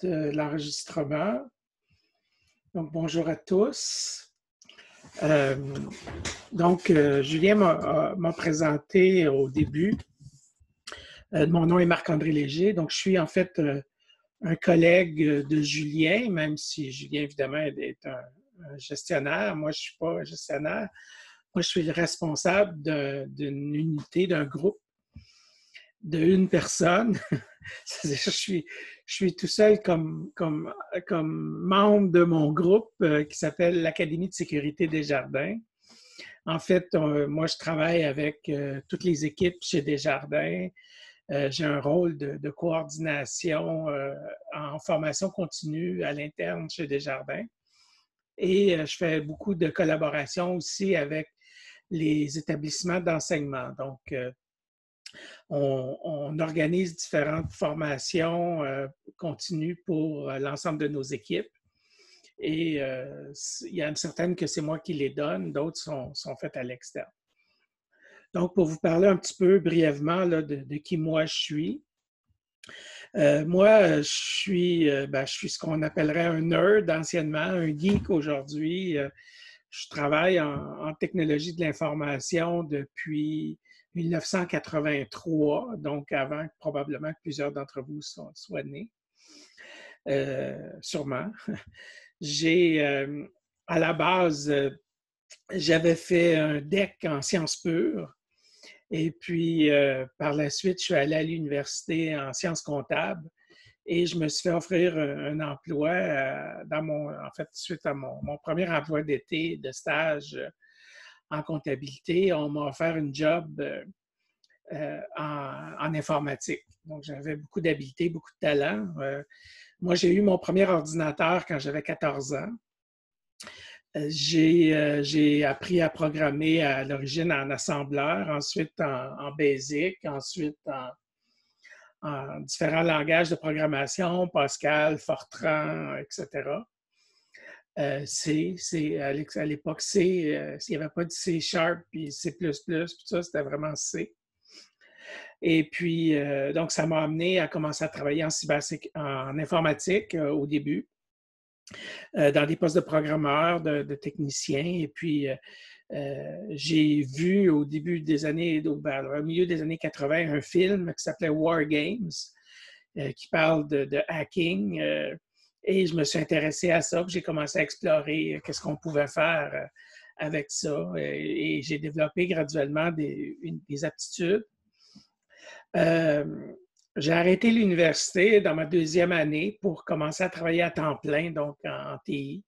l'enregistrement. Donc, bonjour à tous. Euh, Julien m'a présenté au début. Mon nom est Marc-André Léger. Donc, je suis en fait un collègue de Julien, même si Julien, évidemment, est un gestionnaire. Moi, je ne suis pas un gestionnaire. Moi, je suis le responsable d'une unité, d'un groupe d'une personne. Je suis tout seul comme membre de mon groupe qui s'appelle l'Académie de sécurité Desjardins. En fait, moi, je travaille avec toutes les équipes chez Desjardins. J'ai un rôle de coordination en formation continue à l'interne chez Desjardins. Et je fais beaucoup de collaboration aussi avec les établissements d'enseignement. Donc, on organise différentes formations continues pour l'ensemble de nos équipes. Et il y en a certaines que c'est moi qui les donne, d'autres sont faites à l'externe. Donc, pour vous parler un petit peu brièvement là, de qui moi je suis. Moi, je suis ce qu'on appellerait un nerd anciennement, un geek aujourd'hui. Je travaille en technologie de l'information depuis 1983, donc avant probablement que plusieurs d'entre vous soient nés, sûrement. À la base, j'avais fait un DEC en sciences pures et puis par la suite, je suis allé à l'université en sciences comptables et je me suis fait offrir un emploi suite à mon premier emploi d'été de stage en comptabilité. On m'a offert une job en informatique. Donc, j'avais beaucoup d'habileté, beaucoup de talent. Moi, j'ai eu mon premier ordinateur quand j'avais 14 ans. J'ai appris à programmer à l'origine en assembleur, ensuite en BASIC, ensuite en différents langages de programmation, Pascal, Fortran, etc. À l'époque, s'il n'y avait pas de C# puis C++, puis ça, c'était vraiment C. Et puis, donc, ça m'a amené à commencer à travailler en informatique au début, dans des postes de programmeurs, de techniciens. Et puis, j'ai vu au milieu des années 80, un film qui s'appelait War Games, qui parle de hacking. Et je me suis intéressé à ça. J'ai commencé à explorer qu'est-ce qu'on pouvait faire avec ça. Et j'ai développé graduellement des aptitudes. J'ai arrêté l'université dans ma deuxième année pour commencer à travailler à temps plein, donc en TI.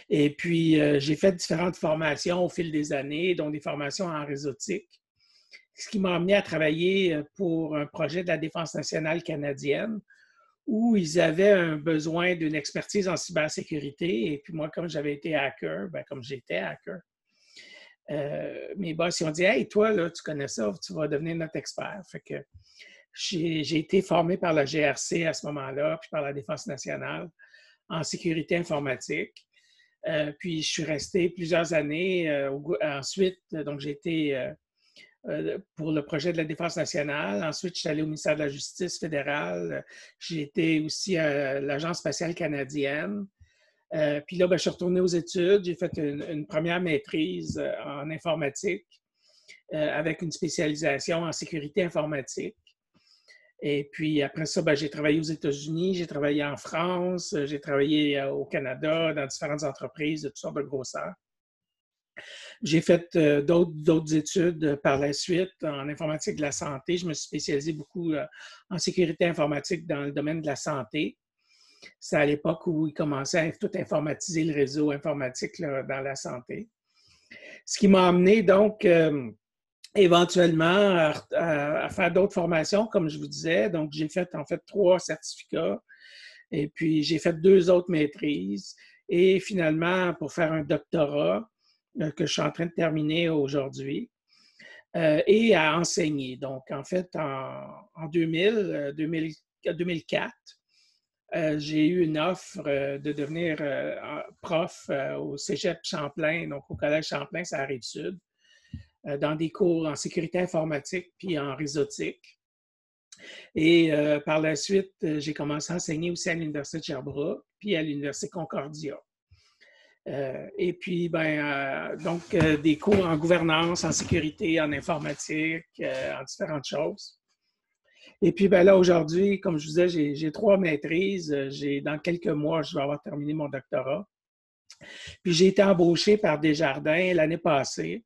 Et puis, j'ai fait différentes formations au fil des années, dont des formations en réseautique, ce qui m'a amené à travailler pour un projet de la Défense nationale canadienne où ils avaient un besoin d'une expertise en cybersécurité. Et puis moi, comme j'avais été hacker, comme j'étais hacker, mes boss ils ont dit « Hey, toi, là, tu connais ça, tu vas devenir notre expert. » Fait que j'ai été formé par la GRC à ce moment-là, puis par la Défense nationale en sécurité informatique. Puis je suis resté plusieurs années. Ensuite, donc j'ai été pour le projet de la Défense nationale. Ensuite, je suis allé au ministère de la Justice fédérale. J'ai été aussi à l'Agence spatiale canadienne. Puis là, je suis retourné aux études. J'ai fait une première maîtrise en informatique avec une spécialisation en sécurité informatique. Et puis après ça, j'ai travaillé aux États-Unis, j'ai travaillé en France, j'ai travaillé au Canada dans différentes entreprises de toutes sortes de grosseurs. J'ai fait d'autres études par la suite en informatique de la santé. Je me suis spécialisé beaucoup en sécurité informatique dans le domaine de la santé. C'est à l'époque où ils commençaient à tout informatiser le réseau informatique là, dans la santé. Ce qui m'a amené donc éventuellement à faire d'autres formations, comme je vous disais. Donc, j'ai fait en fait 3 certificats et puis j'ai fait 2 autres maîtrises. Et finalement, pour faire un doctorat que je suis en train de terminer aujourd'hui et à enseigner. Donc, en fait, en 2004, j'ai eu une offre de devenir prof au Cégep Champlain, donc au Collège Champlain, ça arrive sud, dans des cours en sécurité informatique puis en réseautique. Et par la suite, j'ai commencé à enseigner aussi à l'Université de Sherbrooke, puis à l'Université Concordia. Et puis, des cours en gouvernance, en sécurité, en informatique, en différentes choses. Et puis, ben là, aujourd'hui, comme je vous disais, j'ai 3 maîtrises. Dans quelques mois, je vais avoir terminé mon doctorat. Puis, j'ai été embauché par Desjardins l'année passée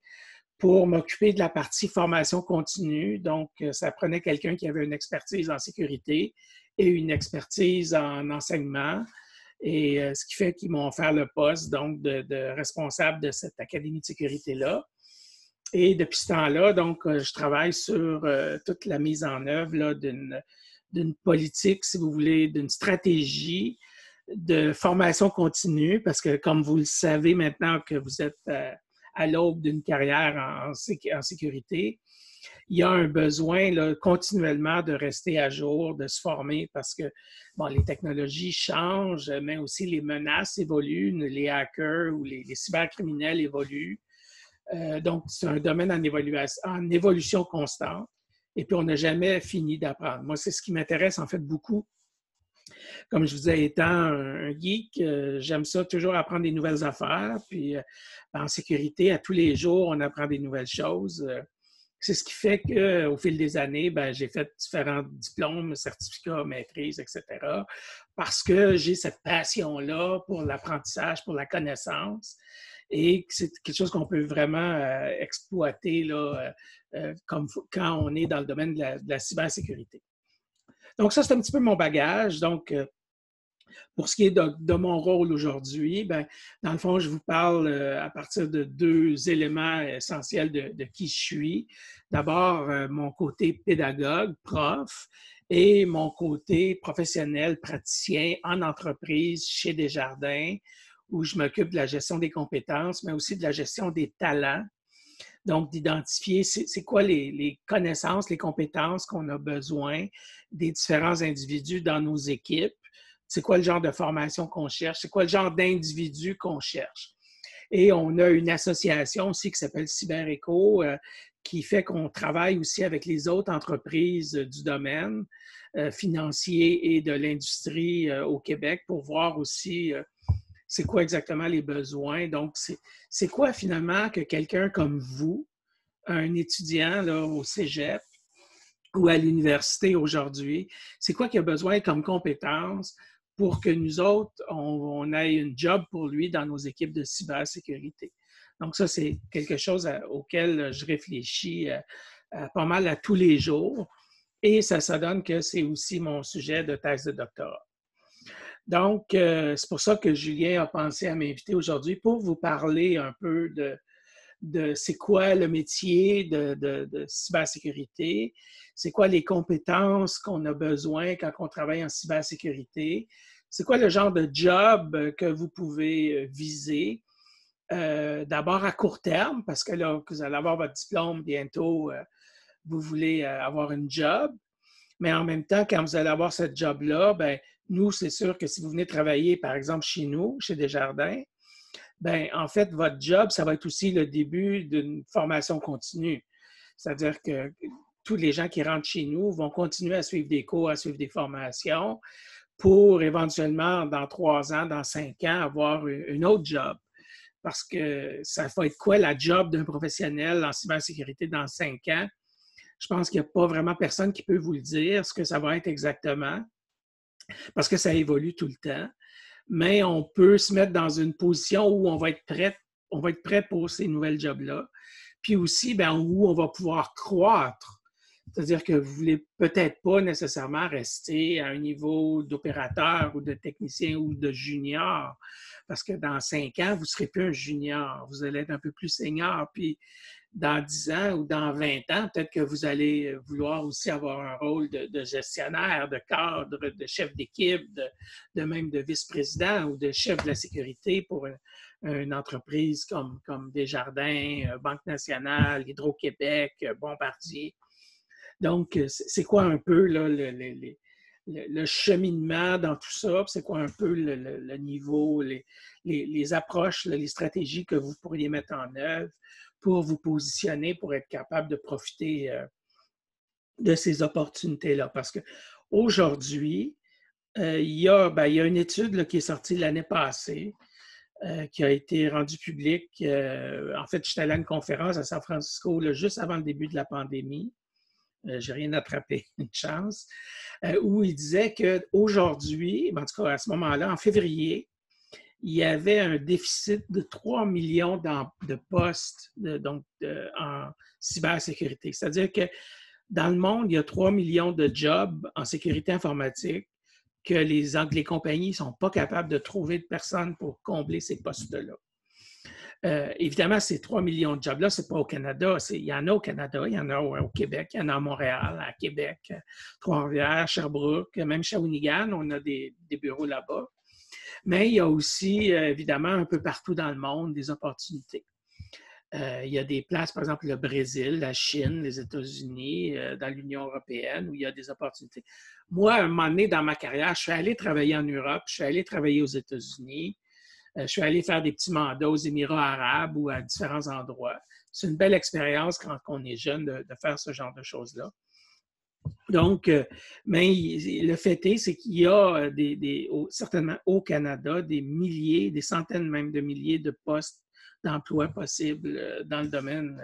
pour m'occuper de la partie formation continue. Donc, ça prenait quelqu'un qui avait une expertise en sécurité et une expertise en enseignement. Et ce qui fait qu'ils m'ont offert le poste donc de responsable de cette académie de sécurité-là. Et depuis ce temps-là, donc, je travaille sur toute la mise en œuvre d'une politique, si vous voulez, d'une stratégie de formation continue, parce que comme vous le savez maintenant que vous êtes à l'aube d'une carrière en sécurité, il y a un besoin là, continuellement de rester à jour, de se former parce que bon, les technologies changent, mais aussi les menaces évoluent, les hackers ou les cybercriminels évoluent. Donc, c'est un domaine en évolution constante. Et puis, on n'a jamais fini d'apprendre. Moi, c'est ce qui m'intéresse en fait beaucoup. Comme je vous disais, étant un geek, j'aime ça toujours apprendre des nouvelles affaires. Puis, en sécurité, à tous les jours, on apprend des nouvelles choses. C'est ce qui fait qu'au fil des années, j'ai fait différents diplômes, certificats, maîtrises, etc. Parce que j'ai cette passion-là pour l'apprentissage, pour la connaissance. Et c'est quelque chose qu'on peut vraiment exploiter là, comme quand on est dans le domaine de la cybersécurité. Donc, ça, c'est un petit peu mon bagage. Donc, pour ce qui est de mon rôle aujourd'hui, dans le fond, je vous parle à partir de 2 éléments essentiels de qui je suis. D'abord, mon côté pédagogue, prof, et mon côté professionnel, praticien en entreprise chez Desjardins, où je m'occupe de la gestion des compétences, mais aussi de la gestion des talents. Donc, d'identifier c'est quoi les connaissances, les compétences qu'on a besoin des différents individus dans nos équipes. C'est quoi le genre de formation qu'on cherche? C'est quoi le genre d'individu qu'on cherche? Et on a une association aussi qui s'appelle CyberEco, qui fait qu'on travaille aussi avec les autres entreprises du domaine financier et de l'industrie au Québec pour voir aussi c'est quoi exactement les besoins. Donc, c'est quoi finalement que quelqu'un comme vous, un étudiant là, au cégep ou à l'université aujourd'hui, c'est quoi qu'il a besoin comme compétences pour que nous autres, on ait une job pour lui dans nos équipes de cybersécurité. Donc, ça, c'est quelque chose auquel je réfléchis pas mal à tous les jours. Et ça donne que c'est aussi mon sujet de thèse de doctorat. Donc, c'est pour ça que Julien a pensé à m'inviter aujourd'hui pour vous parler un peu de c'est quoi le métier de cybersécurité, c'est quoi les compétences qu'on a besoin quand on travaille en cybersécurité, c'est quoi le genre de job que vous pouvez viser. D'abord à court terme, parce que là, vous allez avoir votre diplôme bientôt, vous voulez avoir une job. Mais en même temps, quand vous allez avoir cette job-là, nous, c'est sûr que si vous venez travailler, par exemple, chez nous, chez Desjardins, en fait, votre job, ça va être aussi le début d'une formation continue. C'est-à-dire que tous les gens qui rentrent chez nous vont continuer à suivre des cours, à suivre des formations pour éventuellement, dans 3 ans, dans 5 ans, avoir une autre job. Parce que ça va être quoi la job d'un professionnel en cybersécurité dans 5 ans? Je pense qu'il n'y a pas vraiment personne qui peut vous le dire, ce que ça va être exactement, parce que ça évolue tout le temps. Mais on peut se mettre dans une position où on va être prêt pour ces nouvelles jobs-là. Puis aussi, où on va pouvoir croître. C'est-à-dire que vous ne voulez peut-être pas nécessairement rester à un niveau d'opérateur ou de technicien ou de junior, parce que dans 5 ans, vous ne serez plus un junior, vous allez être un peu plus senior. Puis dans 10 ans ou dans 20 ans, peut-être que vous allez vouloir aussi avoir un rôle de gestionnaire, de cadre, de chef d'équipe, même de vice-président ou de chef de la sécurité pour une entreprise comme Desjardins, Banque nationale, Hydro-Québec, Bombardier. Donc, c'est quoi un peu là, le cheminement dans tout ça? C'est quoi un peu le niveau, les approches, les stratégies que vous pourriez mettre en œuvre pour vous positionner, pour être capable de profiter de ces opportunités-là. Parce qu'aujourd'hui, il y a une étude là, qui est sortie l'année passée, qui a été rendue publique. En fait, j'étais allé à une conférence à San Francisco là, juste avant le début de la pandémie. J'ai rien attrapé, une chance, où il disait qu'aujourd'hui, en tout cas à ce moment-là, en février, il y avait un déficit de 3 millions de postes en cybersécurité. C'est-à-dire que dans le monde, il y a 3 millions de jobs en sécurité informatique que les compagnies ne sont pas capables de trouver de personnes pour combler ces postes-là. Évidemment, ces 3 millions de jobs-là, ce n'est pas au Canada. Il y en a au Canada, il y en a au Québec, il y en a à Montréal, à Québec, Trois-Rivières, Sherbrooke, même Shawinigan, on a des bureaux là-bas. Mais il y a aussi, évidemment, un peu partout dans le monde, des opportunités. Il y a des places, par exemple, le Brésil, la Chine, les États-Unis, dans l'Union européenne, où il y a des opportunités. Moi, à un moment donné dans ma carrière, je suis allé travailler en Europe, je suis allé travailler aux États-Unis, je suis allé faire des petits mandats aux Émirats arabes ou à différents endroits. C'est une belle expérience quand on est jeune de faire ce genre de choses-là. Donc, mais le fait est, c'est qu'il y a certainement au Canada des milliers, des centaines même de milliers de postes d'emploi possibles dans le domaine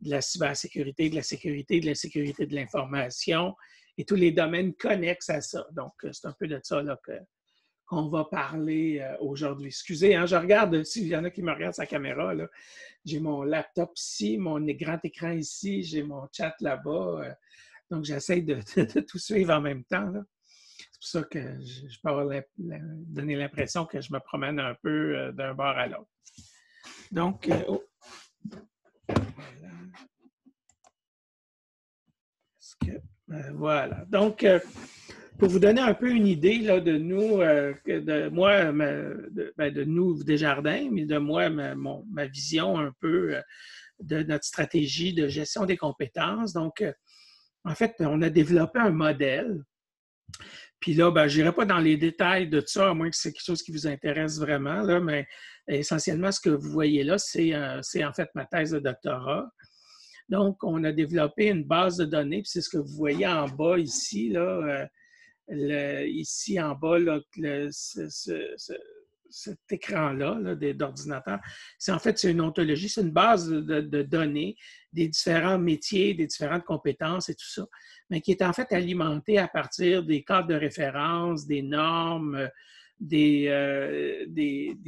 de la cybersécurité, de la sécurité de l'information et tous les domaines connexes à ça. Donc, c'est un peu de ça là, qu'on va parler aujourd'hui. Excusez, hein, je regarde, s'il y en a qui me regardent sa caméra, là, j'ai mon laptop ici, mon grand écran ici, j'ai mon chat là-bas. Donc, j'essaie de tout suivre en même temps. Là. C'est pour ça que je peux donner l'impression que je me promène un peu d'un bord à l'autre. Donc, voilà. Donc, pour vous donner un peu une idée là, de nous, de moi, de nous, Desjardins, mais de moi, ma vision un peu de notre stratégie de gestion des compétences. Donc, en fait, on a développé un modèle. Puis là, je n'irai pas dans les détails de ça, à moins que c'est quelque chose qui vous intéresse vraiment, là, mais essentiellement, ce que vous voyez là, c'est en fait ma thèse de doctorat. Donc, on a développé une base de données, puis c'est ce que vous voyez en bas ici, là, ici en bas, là, cet écran-là là, d'ordinateur, c'est une ontologie, c'est une base de données des différents métiers, des différentes compétences et tout ça, mais qui est en fait alimentée à partir des cadres de référence, des normes, des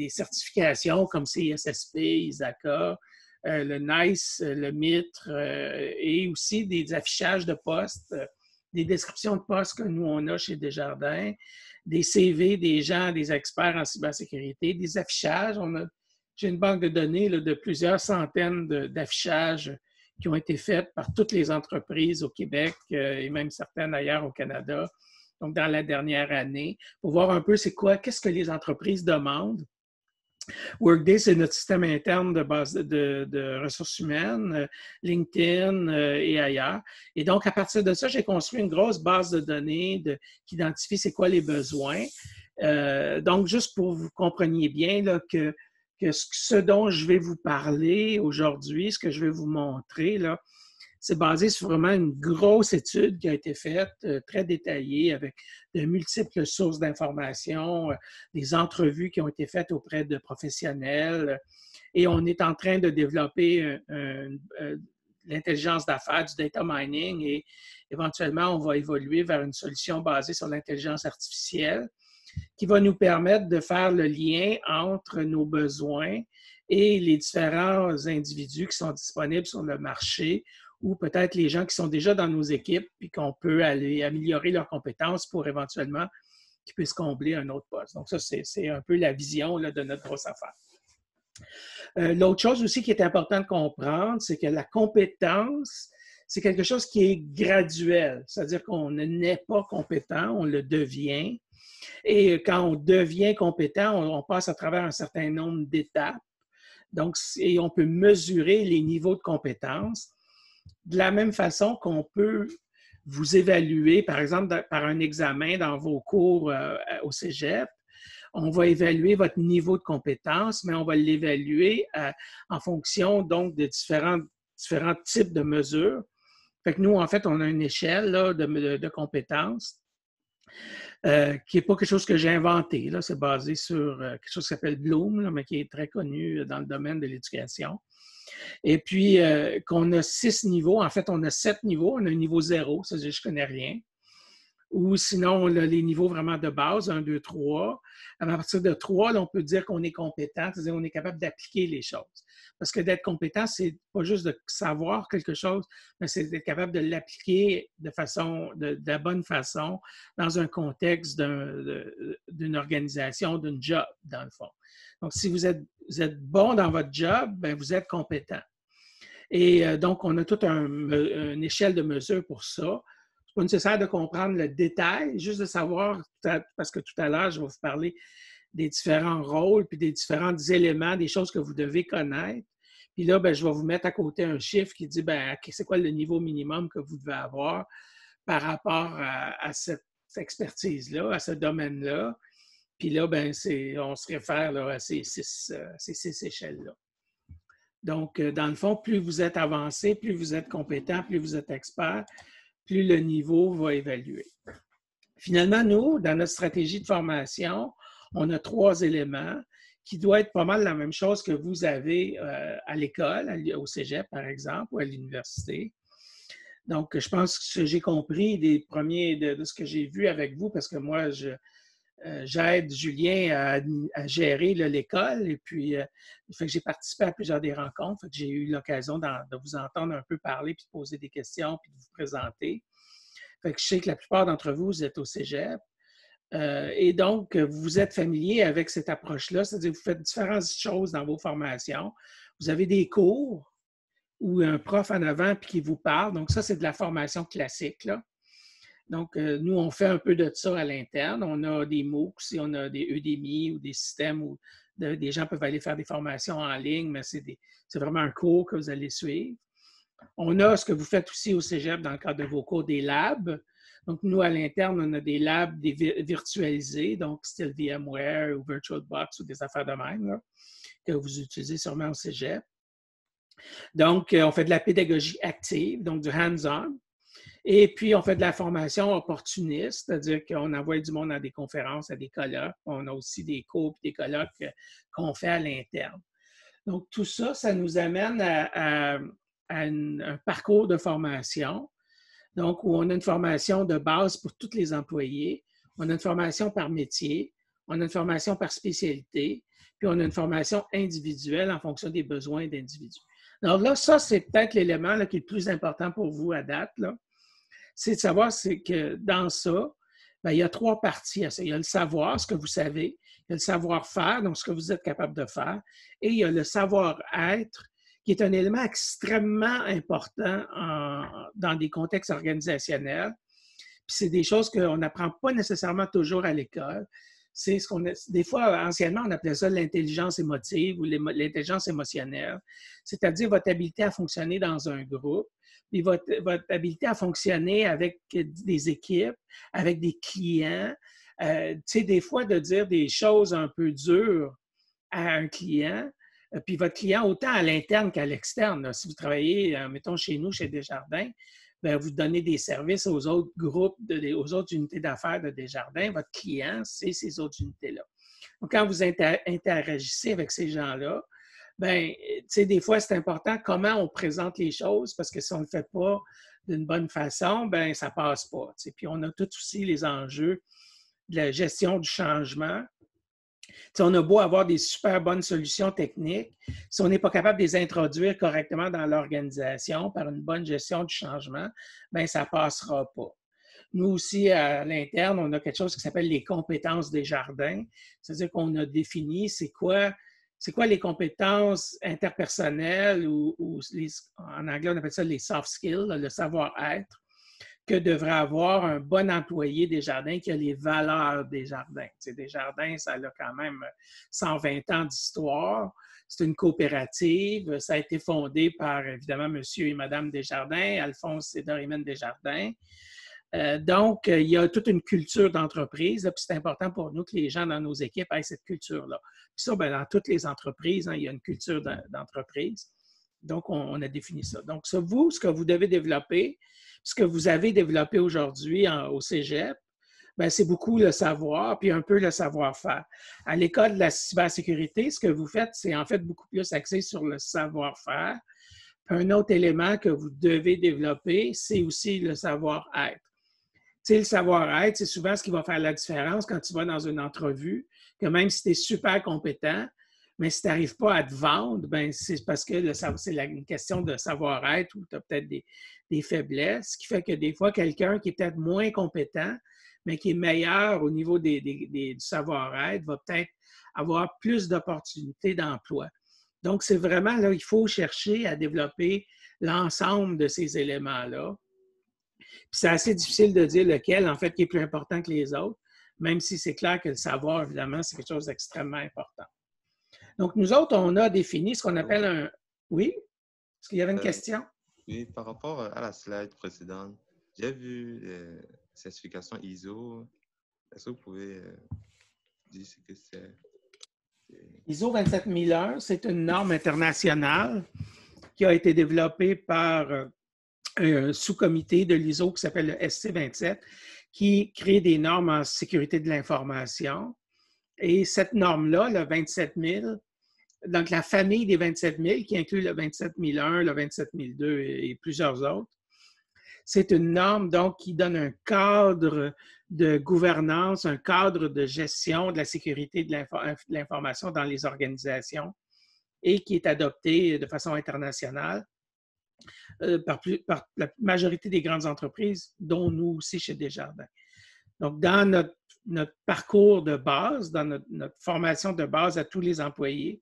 certifications comme CISSP, ISACA, le NICE, le MITRE, et aussi des affichages de postes, des descriptions de postes que nous, on a chez Desjardins, des CV des gens, des experts en cybersécurité, des affichages. J'ai une banque de données là, de plusieurs centaines d'affichages qui ont été faits par toutes les entreprises au Québec et même certaines ailleurs au Canada, donc dans la dernière année, pour voir un peu qu'est-ce que les entreprises demandent. Workday, c'est notre système interne de base de ressources humaines, LinkedIn et ailleurs. Et donc, à partir de ça, j'ai construit une grosse base de données qui identifie c'est quoi les besoins. Donc, juste pour que vous compreniez bien là, que ce dont je vais vous parler aujourd'hui, ce que je vais vous montrer, là, c'est basé sur vraiment une grosse étude qui a été faite, très détaillée, avec de multiples sources d'informations, des entrevues qui ont été faites auprès de professionnels. Et on est en train de développer l'intelligence d'affaires, du data mining, et éventuellement, on va évoluer vers une solution basée sur l'intelligence artificielle qui va nous permettre de faire le lien entre nos besoins et les différents individus qui sont disponibles sur le marché ou peut-être les gens qui sont déjà dans nos équipes puis qu'on peut aller améliorer leurs compétences pour éventuellement qu'ils puissent combler un autre poste. Donc ça, c'est un peu la vision là, de notre grosse affaire. L'autre chose aussi qui est important de comprendre, c'est que la compétence, c'est quelque chose qui est graduel. C'est-à-dire qu'on ne naît pas compétent, on le devient. Et quand on devient compétent, on passe à travers un certain nombre d'étapes. Donc, et on peut mesurer les niveaux de compétence de la même façon qu'on peut vous évaluer, par exemple, par un examen dans vos cours au cégep. On va évaluer votre niveau de compétence, mais on va l'évaluer en fonction donc de différents types de mesures. Fait que nous, en fait, on a une échelle là, de compétences qui n'est pas quelque chose que j'ai inventé. C'est basé sur quelque chose qui s'appelle Bloom, là, mais qui est très connu dans le domaine de l'éducation. Et puis, qu'on a 6 niveaux. En fait, on a 7 niveaux. On a un niveau 0, c'est-à-dire je ne connais rien. Ou sinon, on a les niveaux vraiment de base, 1, 2, 3. À partir de 3, là, on peut dire qu'on est compétent, c'est-à-dire qu'on est capable d'appliquer les choses. Parce que d'être compétent, c'est pas juste de savoir quelque chose, mais c'est d'être capable de l'appliquer de la bonne façon dans un contexte d'une organisation, d'une job, dans le fond. Donc, si vous êtes bon dans votre job, bien, vous êtes compétent. Et donc, on a toute une échelle de mesure pour ça. C'est pas nécessaire de comprendre le détail, juste de savoir, parce que tout à l'heure, je vais vous parler des différents rôles, puis des différents éléments, des choses que vous devez connaître. Puis là, bien, je vais vous mettre à côté un chiffre qui dit, bien, c'est quoi le niveau minimum que vous devez avoir par rapport à cette expertise-là, à ce domaine-là. Puis là, bien, on se réfère là, à ces 6 échelles-là. Donc, dans le fond, plus vous êtes avancé, plus vous êtes compétent, plus vous êtes expert, plus le niveau va évaluer. Finalement, nous, dans notre stratégie de formation, on a 3 éléments qui doivent être pas mal la même chose que vous avez à l'école, au cégep, par exemple, ou à l'université. Donc, je pense que j'ai compris des premiers de ce que j'ai vu avec vous, parce que moi, j'aide Julien à gérer l'école et puis fait que j'ai participé à plusieurs des rencontres. Fait que j'ai eu l'occasion de vous entendre un peu parler puis de poser des questions puis de vous présenter. Fait que je sais que la plupart d'entre vous, vous êtes au cégep. Et donc, vous êtes familier avec cette approche-là, c'est-à-dire que vous faites différentes choses dans vos formations. Vous avez des cours ou un prof en avant puis qui vous parle. Donc, ça, c'est de la formation classique, là. Donc, nous, on fait un peu de ça à l'interne. On a des MOOCs, on a des Udemy ou des systèmes où des gens peuvent aller faire des formations en ligne, mais c'est vraiment un cours que vous allez suivre. On a ce que vous faites aussi au cégep dans le cadre de vos cours, des labs. Donc, nous, à l'interne, on a des labs virtualisés, donc style VMware ou VirtualBox ou des affaires de même, là, que vous utilisez sûrement au cégep. Donc, on fait de la pédagogie active, donc du hands-on. Et puis, on fait de la formation opportuniste, c'est-à-dire qu'on envoie du monde à des conférences, à des colloques. On a aussi des cours et des colloques qu'on fait à l'interne. Donc, tout ça, ça nous amène à un parcours de formation, donc où on a une formation de base pour tous les employés, on a une formation par métier, on a une formation par spécialité, puis on a une formation individuelle en fonction des besoins d'individus. Alors là, ça, c'est peut-être l'élément là, qui est le plus important pour vous à date, là. C'est de savoir que dans ça, bien, il y a 3 parties à ça. Il y a le savoir, ce que vous savez, il y a le savoir-faire, donc ce que vous êtes capable de faire, et il y a le savoir-être, qui est un élément extrêmement important dans des contextes organisationnels. Puis c'est des choses qu'on n'apprend pas nécessairement toujours à l'école. C'est des fois, anciennement, on appelait ça l'intelligence émotive ou l'intelligence émotionnelle, c'est-à-dire votre habileté à fonctionner dans un groupe, puis votre habileté à fonctionner avec des équipes, avec des clients. Tu sais, des fois, de dire des choses un peu dures à un client, puis votre client, autant à l'interne qu'à l'externe. Là. Si vous travaillez, mettons, chez nous, chez Desjardins, bien, vous donnez des services aux autres groupes, aux autres unités d'affaires de Desjardins. Votre client, c'est ces autres unités-là. Donc, quand vous interagissez avec ces gens-là, bien, tu sais, des fois, c'est important comment on présente les choses parce que si on ne le fait pas d'une bonne façon, bien, ça ne passe pas. Tu sais. Puis, on a tous aussi les enjeux de la gestion du changement. Tu sais, on a beau avoir des super bonnes solutions techniques, si on n'est pas capable de les introduire correctement dans l'organisation par une bonne gestion du changement, bien, ça ne passera pas. Nous aussi, à l'interne, on a quelque chose qui s'appelle les compétences des jardins. C'est-à-dire qu'on a défini c'est quoi les compétences interpersonnelles ou en anglais, on appelle ça les soft skills, le savoir-être, que devrait avoir un bon employé des jardins qui a les valeurs des jardins. Tu sais, Desjardins, ça a quand même 120 ans d'histoire. C'est une coopérative. Ça a été fondé par, évidemment, monsieur et madame Desjardins, Alphonse et Dorimène Desjardins. Donc, il y a toute une culture d'entreprise, puis c'est important pour nous que les gens dans nos équipes aient cette culture-là. Puis ça, bien, dans toutes les entreprises, hein, il y a une culture d'entreprise. Donc, on a défini ça. Donc, ça, vous, ce que vous devez développer, ce que vous avez développé aujourd'hui au Cégep, bien, c'est beaucoup le savoir, puis un peu le savoir-faire. À l'école de la cybersécurité, ce que vous faites, c'est en fait beaucoup plus axé sur le savoir-faire. Un autre élément que vous devez développer, c'est aussi le savoir-être. Tu sais, le savoir-être, c'est souvent ce qui va faire la différence quand tu vas dans une entrevue, que même si tu es super compétent, mais si tu n'arrives pas à te vendre, ben c'est parce que c'est une question de savoir-être ou tu as peut-être des faiblesses, ce qui fait que des fois, quelqu'un qui est peut-être moins compétent, mais qui est meilleur au niveau du savoir-être, va peut-être avoir plus d'opportunités d'emploi. Donc, c'est vraiment là, il faut chercher à développer l'ensemble de ces éléments-là. Puis c'est assez difficile de dire lequel, en fait, qui est plus important que les autres, même si c'est clair que le savoir, évidemment, c'est quelque chose d'extrêmement important. Donc, nous autres, on a défini ce qu'on appelle un... Oui? Est-ce qu'il y avait une question? Oui, par rapport à la slide précédente, j'ai vu les certifications ISO. Est-ce que vous pouvez dire ce que c'est? ISO 27001, c'est une norme internationale qui a été développée par un sous-comité de l'ISO qui s'appelle le SC27, qui crée des normes en sécurité de l'information. Et cette norme-là, le 27 000, donc la famille des 27 000, qui inclut le 27 001, le 27 002 et plusieurs autres, c'est une norme donc qui donne un cadre de gouvernance, un cadre de gestion de la sécurité de l'information dans les organisations et qui est adoptée de façon internationale par la majorité des grandes entreprises, dont nous aussi chez Desjardins. Donc, dans notre parcours de base, dans notre formation de base à tous les employés,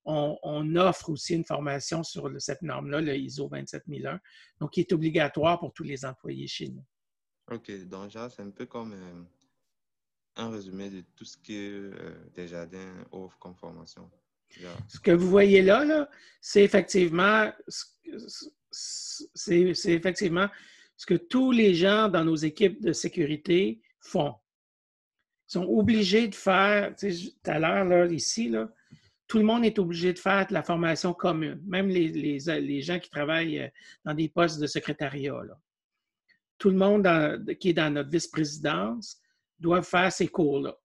on offre aussi une formation sur cette norme-là, le ISO 27001, donc qui est obligatoire pour tous les employés chez nous. OK, donc genre, c'est un peu comme un résumé de tout ce que Desjardins offre comme formation. Genre. Ce que vous voyez là, c'est effectivement ce que tous les gens dans nos équipes de sécurité font. Ils sont obligés de faire, tu sais, tout à l'heure, là, ici, là, tout le monde est obligé de faire de la formation commune, même les gens qui travaillent dans des postes de secrétariat. Là. Tout le monde qui est dans notre vice-présidence doit faire ces cours-là.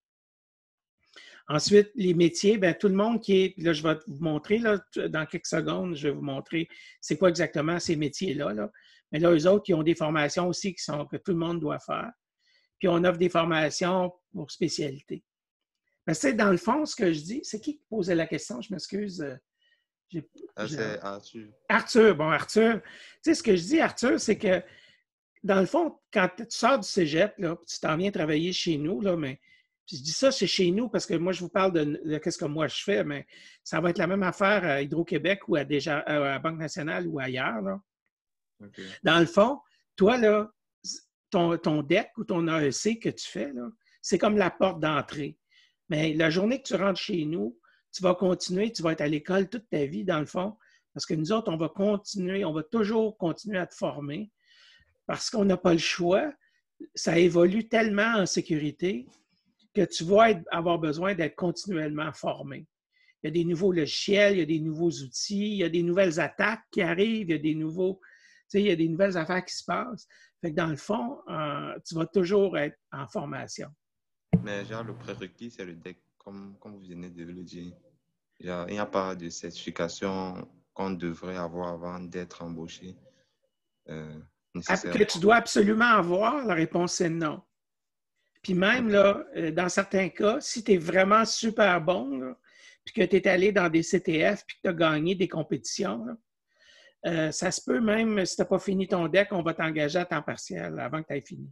Ensuite, les métiers, bien, tout le monde qui est, là, je vais vous montrer, là, dans quelques secondes, je vais vous montrer c'est quoi exactement ces métiers-là. Là. Mais là, eux autres, ils ont des formations aussi que tout le monde doit faire. Puis on offre des formations pour spécialité. Mais c'est dans le fond, ce que je dis, c'est qui posait la question? Je m'excuse. C'est Arthur. Arthur, bon, Arthur. Tu sais, ce que je dis, Arthur, c'est que dans le fond, quand tu sors du cégep, là, tu t'en viens travailler chez nous, là, mais je dis ça, c'est chez nous parce que moi, je vous parle de qu'est-ce que moi je fais, mais ça va être la même affaire à Hydro-Québec ou à la Banque nationale ou ailleurs. Là. Okay. Dans le fond, toi, là, ton DEC ou ton AEC que tu fais, là, c'est comme la porte d'entrée. Mais la journée que tu rentres chez nous, tu vas continuer, tu vas être à l'école toute ta vie, dans le fond, parce que nous autres, on va toujours continuer à te former parce qu'on n'a pas le choix. Ça évolue tellement en sécurité que tu vas avoir besoin d'être continuellement formé. Il y a des nouveaux logiciels, il y a des nouveaux outils, il y a des nouvelles attaques qui arrivent, il y a des nouvelles affaires qui se passent. Fait que dans le fond, tu vas toujours être en formation. Mais genre, le prérequis, c'est le DEC, comme vous venez de le dire. Genre, il n'y a pas de certification qu'on devrait avoir avant d'être embauché. Que tu dois absolument avoir, la réponse c'est non. Puis même, là, dans certains cas, si tu es vraiment super bon, là, puis que tu es allé dans des CTF, puis que tu as gagné des compétitions, là, ça se peut même, si tu n'as pas fini ton DEC, on va t'engager à temps partiel avant que tu aies fini.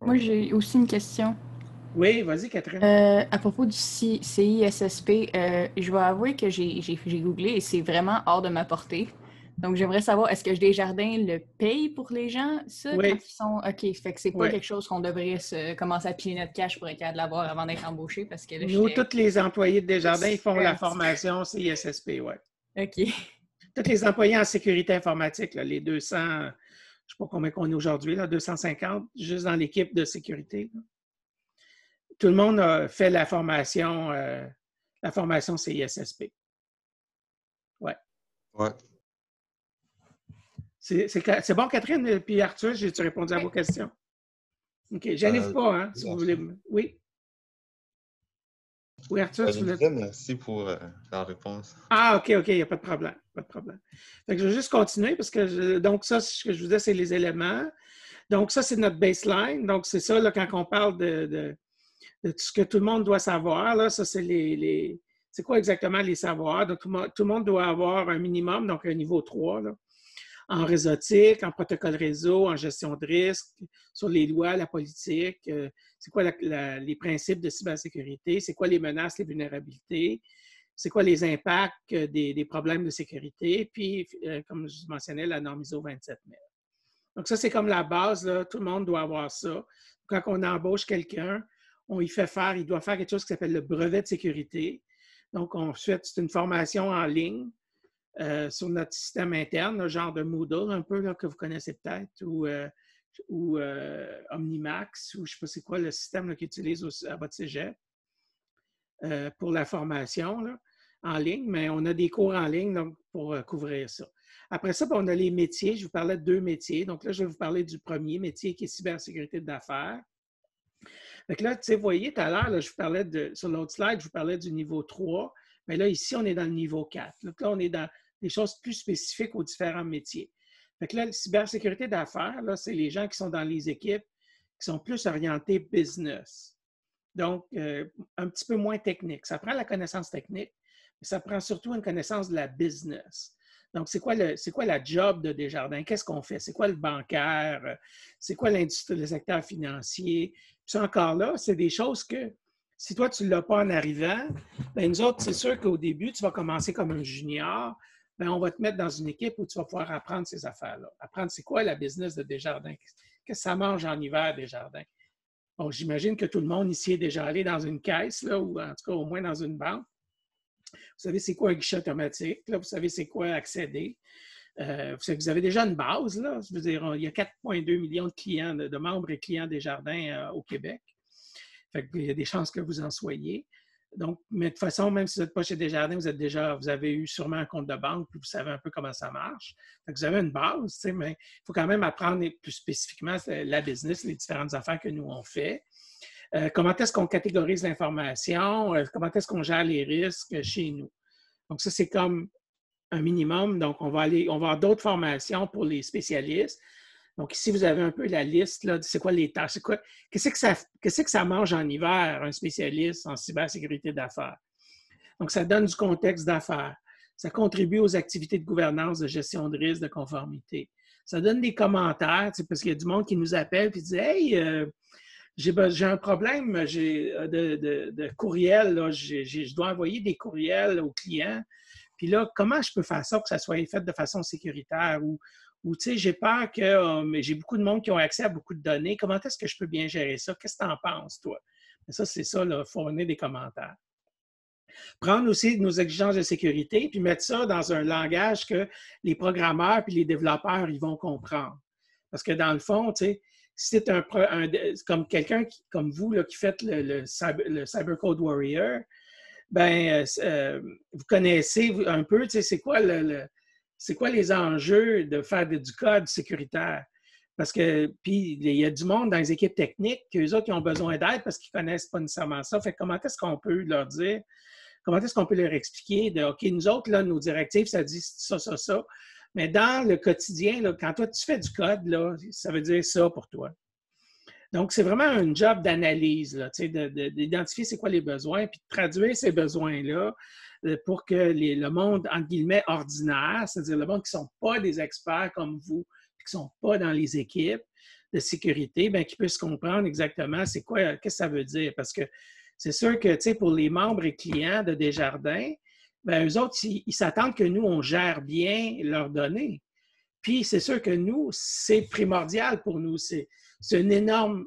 Moi, j'ai aussi une question. Oui, vas-y, Catherine. À propos du CISSP, je vais avouer que j'ai googlé et c'est vraiment hors de ma portée. Donc, j'aimerais savoir, est-ce que Desjardins le paye pour les gens, ça, oui. quand ils sont... OK, fait que c'est pas quelque chose qu'on devrait commencer à piler notre cash pour être capable de l'avoir avant d'être embauché, parce que là, nous, tous les employés de Desjardins, ils font la formation CISSP, oui. OK. Tous les employés en sécurité informatique, là, les 200, je ne sais pas combien qu'on est aujourd'hui, 250, juste dans l'équipe de sécurité. Là. Tout le monde a fait la formation CISSP. Ouais. C'est bon, Catherine et puis Arthur, j'ai-tu répondu à vos questions? OK. Gênez-vous pas, hein, si vous voulez. Oui? Oui, Arthur, tu Je voulais... disais merci pour la réponse. Ah, OK, OK, il n'y a pas de problème. Pas de problème. Fait que je vais juste continuer parce que donc, ça, ce que je vous disais, c'est les éléments. Donc, ça, c'est notre baseline. Donc, c'est ça, là, quand on parle de tout ce que tout le monde doit savoir, là, ça, c'est c'est quoi exactement les savoirs? Donc, tout le monde doit avoir un minimum, donc un niveau 3, là, en réseautique, en protocole réseau, en gestion de risque, sur les lois, la politique, c'est quoi les principes de cybersécurité, c'est quoi les menaces, les vulnérabilités, c'est quoi les impacts des problèmes de sécurité, puis, comme je mentionnais, la norme ISO 27000. Donc, ça, c'est comme la base, là, tout le monde doit avoir ça. Quand on embauche quelqu'un, il doit faire quelque chose qui s'appelle le brevet de sécurité. Donc, ensuite, c'est une formation en ligne sur notre système interne, un genre de Moodle un peu là, que vous connaissez peut-être, ou Omnimax, ou je ne sais pas c'est quoi le système qu'ils utilisent à votre cégep pour la formation là, en ligne, mais on a des cours en ligne donc, pour couvrir ça. Après ça, on a les métiers. Je vous parlais de 2 métiers. Donc là, je vais vous parler du premier métier qui est cybersécurité d'affaires. Donc là, tu sais, vous voyez, tout à l'heure, je vous parlais sur l'autre slide, je vous parlais du niveau 3. Mais là, ici, on est dans le niveau 4. Donc là, on est dans des choses plus spécifiques aux différents métiers. Fait que là, la cybersécurité d'affaires, là, c'est les gens qui sont dans les équipes qui sont plus orientés business. Donc, un petit peu moins technique. Ça prend la connaissance technique, mais ça prend surtout une connaissance de la business. Donc, c'est quoi la job de Desjardins? Qu'est-ce qu'on fait? C'est quoi le bancaire? C'est quoi l'industrie, le secteur financier? Puis encore là, c'est des choses que, si toi, tu ne l'as pas en arrivant, bien, nous autres, c'est sûr qu'au début, tu vas commencer comme un junior, bien, on va te mettre dans une équipe où tu vas pouvoir apprendre ces affaires-là. Apprendre c'est quoi la business de Desjardins? Qu'est-ce que ça mange en hiver, Desjardins? Bon, j'imagine que tout le monde ici est déjà allé dans une caisse, là, ou en tout cas au moins dans une banque. Vous savez c'est quoi un guichet automatique, là, vous savez c'est quoi accéder. Vous avez déjà une base, là. Je veux dire, il y a 4,2 millions de clients, de membres et clients Desjardins au Québec. Fait qu'il y a des chances que vous en soyez. Donc, mais de toute façon, même si vous n'êtes pas chez Desjardins, vous avez eu sûrement un compte de banque, puis vous savez un peu comment ça marche. Fait que vous avez une base, mais il faut quand même apprendre plus spécifiquement la business, les différentes affaires que nous on fait. Comment est-ce qu'on catégorise l'information? Comment est-ce qu'on gère les risques chez nous? Donc, ça, c'est comme un minimum. Donc, on va avoir d'autres formations pour les spécialistes. Donc, ici, vous avez un peu la liste, là, de c'est quoi les tâches, qu'est-ce que ça mange en hiver, un spécialiste en cybersécurité d'affaires. Donc, ça donne du contexte d'affaires. Ça contribue aux activités de gouvernance, de gestion de risque, de conformité. Ça donne des commentaires, parce qu'il y a du monde qui nous appelle et dit « Hey, j'ai un problème de courriel, là, je dois envoyer des courriels aux clients. Puis là, comment je peux faire ça pour que ça soit fait de façon sécuritaire? Ou tu sais, j'ai peur que j'ai beaucoup de monde qui ont accès à beaucoup de données. Comment est-ce que je peux bien gérer ça? Qu'est-ce que tu en penses, toi? Ça, c'est ça, là, fournir des commentaires. Prendre aussi nos exigences de sécurité, puis mettre ça dans un langage que les programmeurs puis les développeurs, ils vont comprendre. Parce que dans le fond, tu sais, si c'est comme quelqu'un comme vous là, qui faites le Cybercode Warrior, ben vous connaissez un peu, tu sais, c'est quoi les enjeux de faire du code sécuritaire? Parce que, puis, il y a du monde dans les équipes techniques, qu'eux autres, ils ont besoin d'aide parce qu'ils ne connaissent pas nécessairement ça. Fait que comment est-ce qu'on peut leur dire, comment est-ce qu'on peut leur expliquer de, OK, nous autres, là, nos directives, ça dit ça, ça, ça. Mais dans le quotidien, là, quand toi, tu fais du code, là, ça veut dire ça pour toi. Donc, c'est vraiment un job d'analyse, d'identifier c'est quoi les besoins, puis de traduire ces besoins-là pour que le monde, entre guillemets, ordinaire, c'est-à-dire le monde qui ne sont pas des experts comme vous, qui ne sont pas dans les équipes de sécurité, bien, qu'ils puissent comprendre exactement c'est quoi, qu'est-ce que ça veut dire. Parce que c'est sûr que, tu sais, pour les membres et clients de Desjardins, bien, eux autres, ils s'attendent que nous, on gère bien leurs données. Puis, c'est sûr que nous, c'est primordial pour nous. C'est une énorme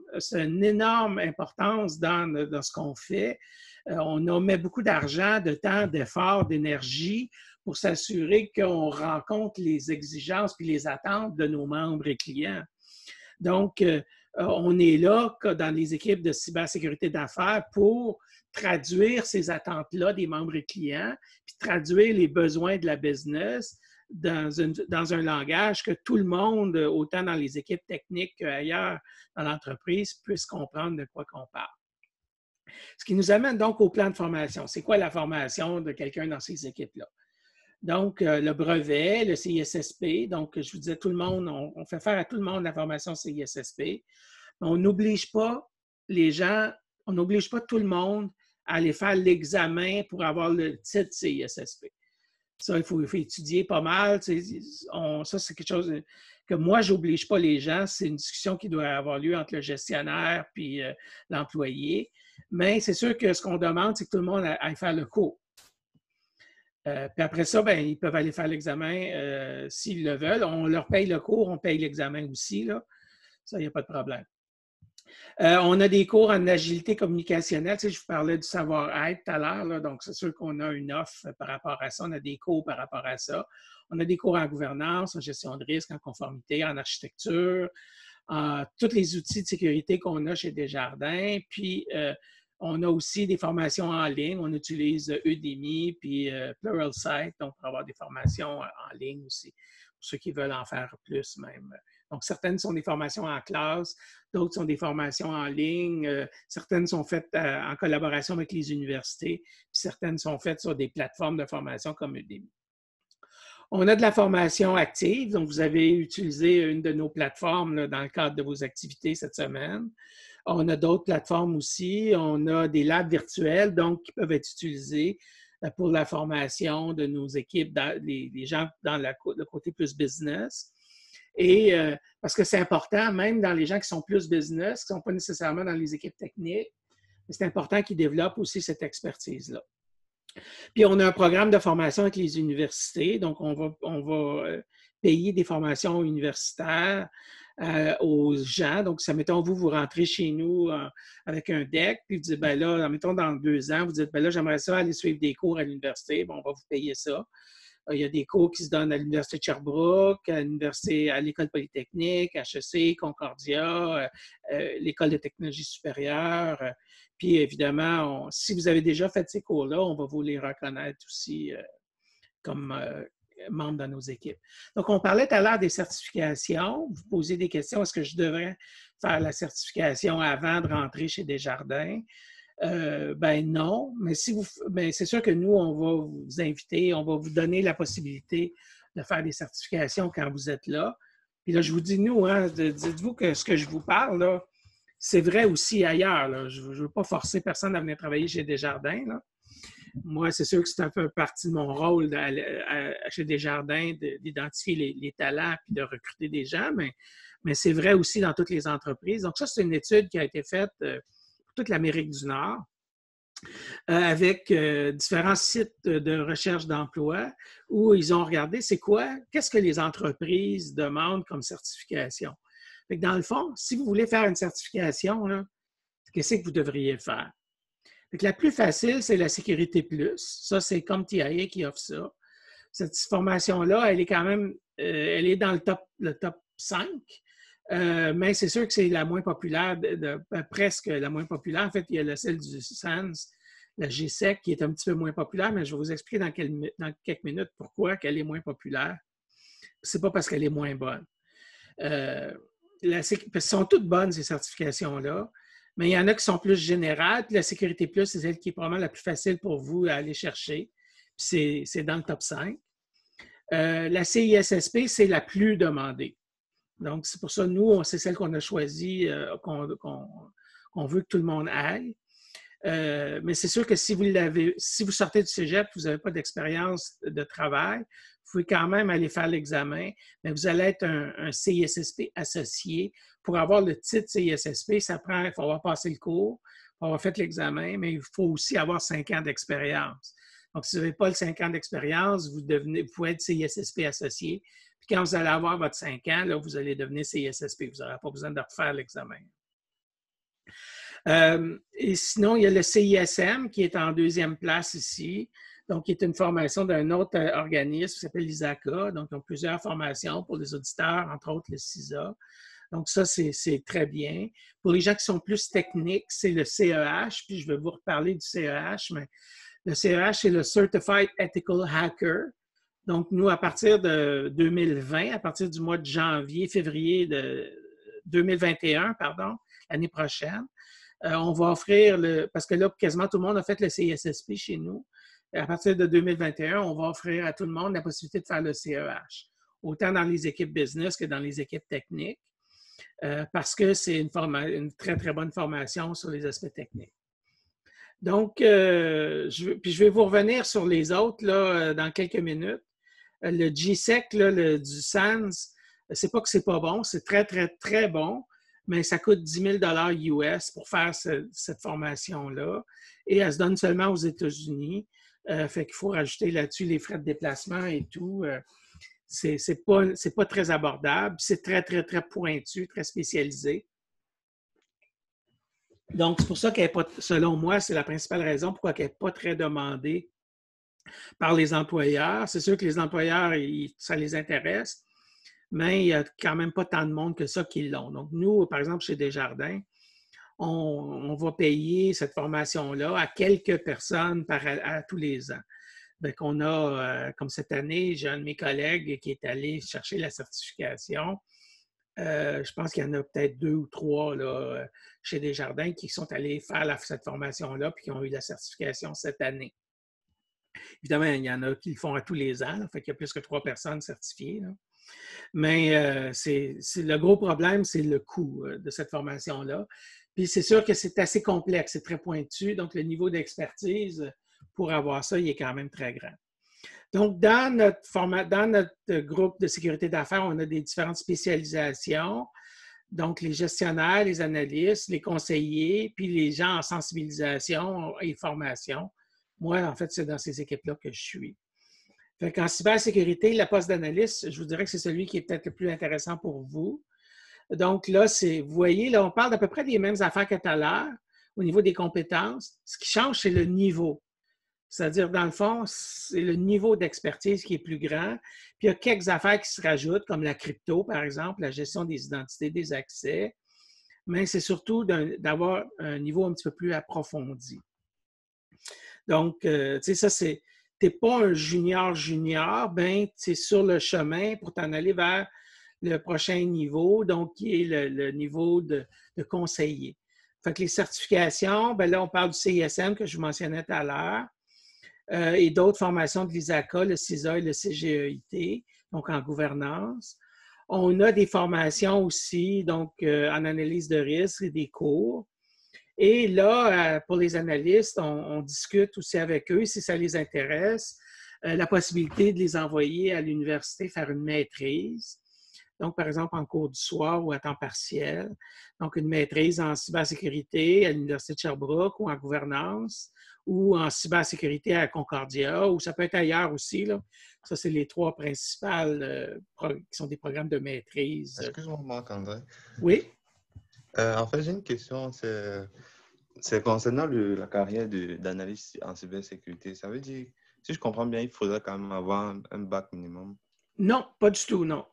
importance dans ce qu'on fait. On met beaucoup d'argent, de temps, d'efforts, d'énergie pour s'assurer qu'on rencontre les exigences puis les attentes de nos membres et clients. Donc, on est là dans les équipes de cybersécurité d'affaires pour traduire ces attentes-là des membres et clients, puis traduire les besoins de la business dans un langage que tout le monde, autant dans les équipes techniques qu'ailleurs dans l'entreprise, puisse comprendre de quoi qu'on parle. Ce qui nous amène donc au plan de formation. C'est quoi la formation de quelqu'un dans ces équipes-là? Donc, le brevet, le CISSP, donc je vous disais, tout le monde, on fait faire à tout le monde la formation CISSP. On n'oblige pas les gens, on n'oblige pas tout le monde à aller faire l'examen pour avoir le titre CISSP. Ça, il faut étudier pas mal. Ça, c'est quelque chose que moi, je n'oblige pas les gens. C'est une discussion qui doit avoir lieu entre le gestionnaire puis l'employé. Mais c'est sûr que ce qu'on demande, c'est que tout le monde aille faire le cours. Puis après ça, bien, ils peuvent aller faire l'examen s'ils le veulent. On leur paye le cours, on paye l'examen aussi. Là. Ça, il n'y a pas de problème. On a des cours en agilité communicationnelle. Tu sais, je vous parlais du savoir-être tout à l'heure, là, donc c'est sûr qu'on a une offre par rapport à ça. On a des cours par rapport à ça. On a des cours en gouvernance, en gestion de risque, en conformité, en architecture, tous les outils de sécurité qu'on a chez Desjardins. Puis, on a aussi des formations en ligne. On utilise Udemy puis Pluralsight, donc pour avoir des formations en ligne aussi, pour ceux qui veulent en faire plus même. Donc, certaines sont des formations en classe, d'autres sont des formations en ligne, certaines sont faites en collaboration avec les universités, puis certaines sont faites sur des plateformes de formation comme Udemy. On a de la formation active, donc vous avez utilisé une de nos plateformes là, dans le cadre de vos activités cette semaine. On a d'autres plateformes aussi. On a des labs virtuels, donc qui peuvent être utilisés pour la formation de nos équipes, les gens dans le côté plus business. Et parce que c'est important, même dans les gens qui sont plus business, qui ne sont pas nécessairement dans les équipes techniques, mais c'est important qu'ils développent aussi cette expertise-là. Puis, on a un programme de formation avec les universités. Donc, on va payer des formations universitaires aux gens. Donc, ça, mettons, vous rentrez chez nous avec un DEC, puis vous dites, bien là, mettons, dans 2 ans, vous dites, bien là, j'aimerais ça aller suivre des cours à l'université. Bon, on va vous payer ça. Il y a des cours qui se donnent à l'Université de Sherbrooke, à l'École polytechnique, HEC, Concordia, l'École de technologie supérieure. Puis évidemment, si vous avez déjà fait ces cours-là, on va vous les reconnaître aussi comme membres de nos équipes. Donc, on parlait tout à l'heure des certifications. Vous posez des questions. Est-ce que je devrais faire la certification avant de rentrer chez Desjardins? Ben non, mais c'est sûr que nous, on va vous inviter, on va vous donner la possibilité de faire des certifications quand vous êtes là. Puis là, je vous dis nous, hein, dites-vous que ce que je vous parle, là, c'est vrai aussi ailleurs. Là. Je ne veux pas forcer personne à venir travailler chez Desjardins. Là. Moi, c'est sûr que c'est un peu partie de mon rôle chez Desjardins d'identifier les talents et de recruter des gens, mais c'est vrai aussi dans toutes les entreprises. Donc ça, c'est une étude qui a été faite toute l'Amérique du Nord, avec différents sites de recherche d'emploi où ils ont regardé qu'est-ce que les entreprises demandent comme certification. Fait que dans le fond, si vous voulez faire une certification, qu'est-ce que vous devriez faire? Fait que la plus facile, c'est la Sécurité Plus. Ça, c'est comme TIA qui offre ça. Cette formation-là, elle est quand même, elle est dans le top 5. Mais c'est sûr que c'est la moins populaire, presque la moins populaire. En fait, il y a celle du SANS, la GSEC, qui est un petit peu moins populaire, mais je vais vous expliquer dans quelques minutes pourquoi elle est moins populaire. C'est pas parce qu'elle est moins bonne. Parce qu'elles sont toutes bonnes, ces certifications-là, mais il y en a qui sont plus générales. Puis la Sécurité Plus, c'est celle qui est probablement la plus facile pour vous à aller chercher. Puis c'est dans le top 5. La CISSP, c'est la plus demandée. Donc, c'est pour ça, nous, c'est celle qu'on a choisie, qu'on veut que tout le monde aille. Mais c'est sûr que si vous sortez du cégep, vous n'avez pas d'expérience de travail, vous pouvez quand même aller faire l'examen, mais vous allez être un CISSP associé. Pour avoir le titre CISSP, il faut avoir passé le cours, il faut avoir fait l'examen, mais il faut aussi avoir 5 ans d'expérience. Donc, si vous n'avez pas le 5 ans d'expérience, vous pouvez être CISSP associé. Puis quand vous allez avoir votre 5 ans, là, vous allez devenir CISSP. Vous n'aurez pas besoin de refaire l'examen. Et sinon, il y a le CISM qui est en 2e place ici, donc qui est une formation d'un autre organisme qui s'appelle l'ISACA. Donc, ils ont plusieurs formations pour les auditeurs, entre autres le CISA. Donc, ça, c'est très bien. Pour les gens qui sont plus techniques, c'est le CEH, puis je vais vous reparler du CEH, mais le CEH, c'est le Certified Ethical Hacker. Donc, nous, à partir de 2020, à partir du mois de janvier, février de 2021, pardon, l'année prochaine, on va offrir parce que là, quasiment tout le monde a fait le CISSP chez nous. À partir de 2021, on va offrir à tout le monde la possibilité de faire le CEH, autant dans les équipes business que dans les équipes techniques, parce que c'est une très, très bonne formation sur les aspects techniques. Donc, je vais vous revenir sur les autres là, dans quelques minutes. Le GSEC, là, du SANS, c'est pas que c'est pas bon, c'est très, très, très bon, mais ça coûte 10 000 US pour faire cette formation-là. Et elle se donne seulement aux États-Unis. Fait qu'il faut rajouter là-dessus les frais de déplacement et tout. C'est pas très abordable. C'est très, très, très pointu, très spécialisé. Donc, c'est pour ça qu'elle n'est pas, selon moi, c'est la principale raison pourquoi elle n'est pas très demandée par les employeurs. C'est sûr que les employeurs, ça les intéresse, mais il n'y a quand même pas tant de monde que ça qui l'ont. Donc, nous, par exemple, chez Desjardins, on va payer cette formation-là à quelques personnes à tous les ans. Donc, on a, comme cette année, j'ai un de mes collègues qui est allé chercher la certification. Je pense qu'il y en a peut-être 2 ou 3 là, chez Desjardins qui sont allés faire cette formation-là puis qui ont eu la certification cette année. Évidemment, il y en a qui le font à tous les ans, là, fait qu'il y a plus que 3 personnes certifiées. Là. Mais le gros problème, c'est le coût de cette formation-là. Puis c'est sûr que c'est assez complexe, c'est très pointu, donc le niveau d'expertise pour avoir ça, il est quand même très grand. Donc, dans notre groupe de sécurité d'affaires, on a des différentes spécialisations. Donc, les gestionnaires, les analystes, les conseillers, puis les gens en sensibilisation et formation. Moi, en fait, c'est dans ces équipes-là que je suis. Fait qu'en cybersécurité, le poste d'analyste, je vous dirais que c'est celui qui est peut-être le plus intéressant pour vous. Donc là, vous voyez, là, on parle d'à peu près des mêmes affaires que tout à l'heure au niveau des compétences. Ce qui change, c'est le niveau. C'est-à-dire, dans le fond, c'est le niveau d'expertise qui est plus grand. Puis il y a quelques affaires qui se rajoutent, comme la crypto, par exemple, la gestion des identités, des accès. Mais c'est surtout d'avoir un niveau un petit peu plus approfondi. Donc, tu sais, ça, tu n'es pas un junior, bien, tu es sur le chemin pour t'en aller vers le prochain niveau, donc qui est le niveau de conseiller. Fait que les certifications, bien là, on parle du CISM que je vous mentionnais tout à l'heure. Et d'autres formations de l'ISACA, le CISA et le CGEIT, donc en gouvernance. On a des formations aussi, donc en analyse de risque et des cours. Et là, pour les analystes, on discute aussi avec eux, si ça les intéresse, la possibilité de les envoyer à l'université faire une maîtrise. Donc, par exemple, en cours du soir ou à temps partiel. Donc, une maîtrise en cybersécurité à l'Université de Sherbrooke ou en gouvernance ou en cybersécurité à Concordia, ou ça peut être ailleurs aussi. Là. Ça, c'est les 3 principales qui sont des programmes de maîtrise. Excuse-moi, Marc-André. Oui? En fait, j'ai une question. C'est concernant la carrière d'analyste en cybersécurité. Ça veut dire, si je comprends bien, il faudrait quand même avoir un bac minimum. Non, pas du tout, non.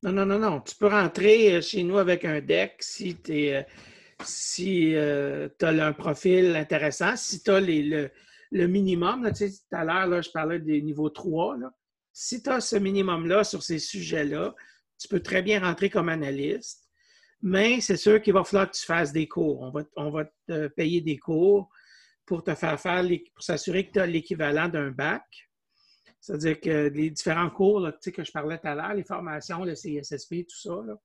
Non. Tu peux rentrer chez nous avec un DEC si tu as un profil intéressant. Si tu as le minimum, là, tu sais, tout à l'heure, là, je parlais des niveaux 3. Là. Si tu as ce minimum-là sur ces sujets-là, tu peux très bien rentrer comme analyste. Mais c'est sûr qu'il va falloir que tu fasses des cours. On va te payer des cours pour te pour s'assurer que tu as l'équivalent d'un bac. C'est-à-dire que les différents cours là, que je parlais tout à l'heure, les formations, le CISSP, tout ça, là,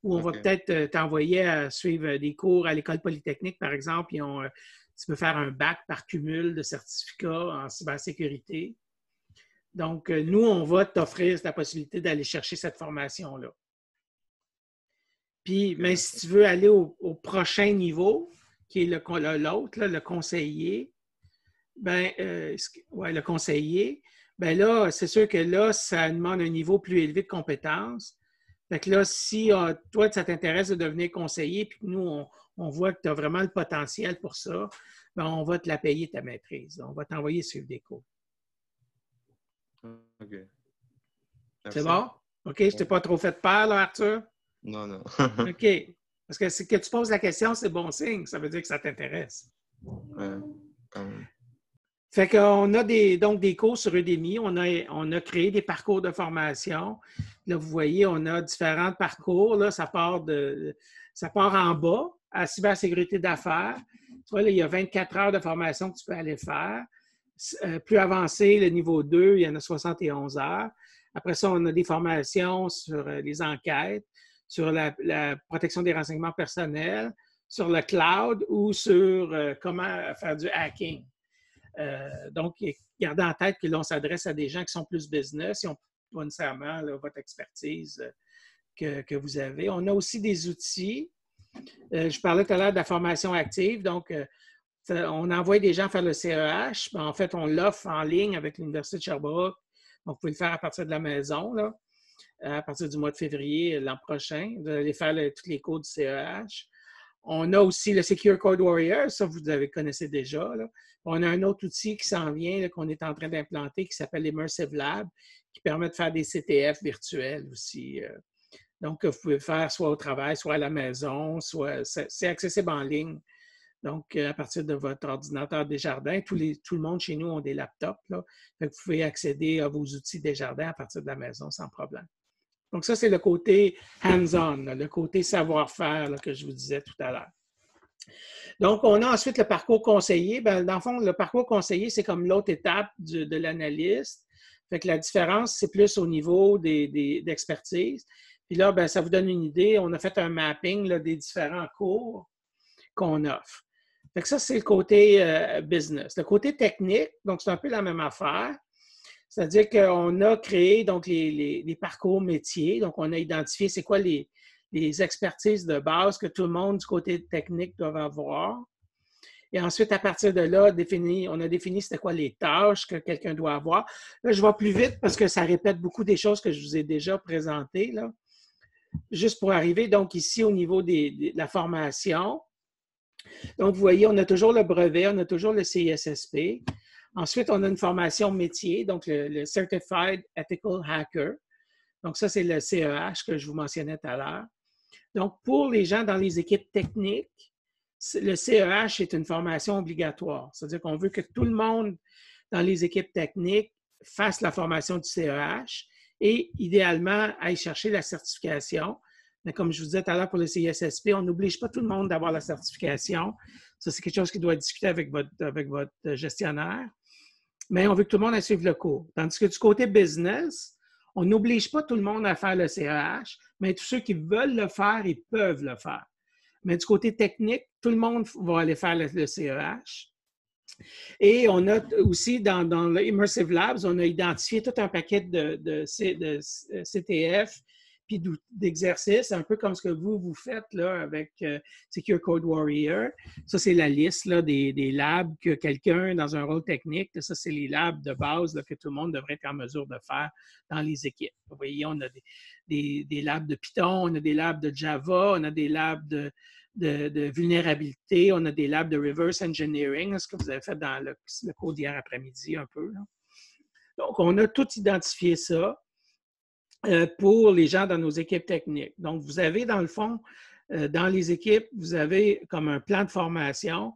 où on va peut-être t'envoyer à suivre des cours à l'École polytechnique, par exemple, tu peux faire un bac par cumul de certificats en cybersécurité. Donc, nous, on va t'offrir la possibilité d'aller chercher cette formation-là. Puis, mais si tu veux aller au prochain niveau, qui est l'autre, le conseiller, le conseiller, bien là, c'est sûr que là, ça demande un niveau plus élevé de compétences. Fait que là, si toi, ça t'intéresse de devenir conseiller, puis que nous, on voit que tu as vraiment le potentiel pour ça, bien, on va te la payer ta maîtrise. On va t'envoyer suivre des cours. OK. Merci. C'est bon? OK, je t'ai pas trop fait peur, là, Arthur? Non. OK. Parce que tu poses la question, c'est bon signe. Ça veut dire que ça t'intéresse. Ouais, quand même. Fait qu'on a donc des cours sur Udemy. On a créé des parcours de formation. Là, vous voyez, on a différents parcours. Là, ça part en bas à cybersécurité d'affaires. Tu vois, là, il y a 24 heures de formation que tu peux aller faire. Plus avancé, le niveau 2, il y en a 71 heures. Après ça, on a des formations sur les enquêtes, sur la protection des renseignements personnels, sur le cloud ou sur comment faire du hacking. Donc, gardez en tête que l'on s'adresse à des gens qui sont plus business, ils n'ont pas nécessairement là, votre expertise que vous avez. On a aussi des outils. Je parlais tout à l'heure de la formation active. Donc, on envoie des gens faire le CEH. En fait, on l'offre en ligne avec l'Université de Sherbrooke. Donc, vous pouvez le faire à partir de la maison, là, à partir du mois de février l'an prochain. Vous allez faire tous les cours du CEH. On a aussi le Secure Code Warrior, ça vous connaissez déjà. Là. On a un autre outil qui s'en vient, qu'on est en train d'implanter, qui s'appelle l'Immersive Lab, qui permet de faire des CTF virtuels aussi. Donc, vous pouvez faire soit au travail, soit à la maison, soit c'est accessible en ligne. Donc, à partir de votre ordinateur Desjardins, tout le monde chez nous ont des laptops. Là. Vous pouvez accéder à vos outils Desjardins à partir de la maison sans problème. Donc, ça, c'est le côté hands-on, le côté savoir-faire là, que je vous disais tout à l'heure. Donc, on a ensuite le parcours conseiller. Bien, dans le fond, le parcours conseiller, c'est comme l'autre étape de l'analyste. Fait que la différence, c'est plus au niveau d'expertise. Puis là, bien, ça vous donne une idée. On a fait un mapping là, des différents cours qu'on offre. Fait que ça, c'est le côté business. Le côté technique, donc c'est un peu la même affaire. C'est-à-dire qu'on a créé donc, les parcours métiers. Donc, on a identifié c'est quoi les expertises de base que tout le monde du côté technique doit avoir. Et ensuite, à partir de là, on a défini c'était quoi les tâches que quelqu'un doit avoir. Là, je vais plus vite parce que ça répète beaucoup des choses que je vous ai déjà présentées. Là. Juste pour arriver, donc ici, au niveau de la formation. Donc, vous voyez, on a toujours le brevet, on a toujours le CISSP. Ensuite, on a une formation métier, donc le Certified Ethical Hacker. Donc, ça, c'est le CEH que je vous mentionnais tout à l'heure. Donc, pour les gens dans les équipes techniques, le CEH est une formation obligatoire. C'est-à-dire qu'on veut que tout le monde dans les équipes techniques fasse la formation du CEH et idéalement aille chercher la certification. Mais comme je vous disais tout à l'heure pour le CISSP, on n'oblige pas tout le monde d'avoir la certification. Ça, c'est quelque chose qui doit discuter avec votre gestionnaire. Mais on veut que tout le monde suive le cours. Tandis que du côté business, on n'oblige pas tout le monde à faire le CEH, mais tous ceux qui veulent le faire, ils peuvent le faire. Mais du côté technique, tout le monde va aller faire le CEH. Et on a aussi, dans le Immersive Labs, on a identifié tout un paquet de CTF puis d'exercices, un peu comme ce que vous faites là, avec Secure Code Warrior. Ça, c'est la liste là, des labs que quelqu'un dans un rôle technique, là, ça, c'est les labs de base là, que tout le monde devrait être en mesure de faire dans les équipes. Vous voyez, on a des labs de Python, on a des labs de Java, on a des labs de vulnérabilité, on a des labs de reverse engineering, ce que vous avez fait dans le cours d'hier après-midi un peu. Là. Donc, on a tout identifié ça pour les gens dans nos équipes techniques. Donc, vous avez dans le fond, dans les équipes, vous avez comme un plan de formation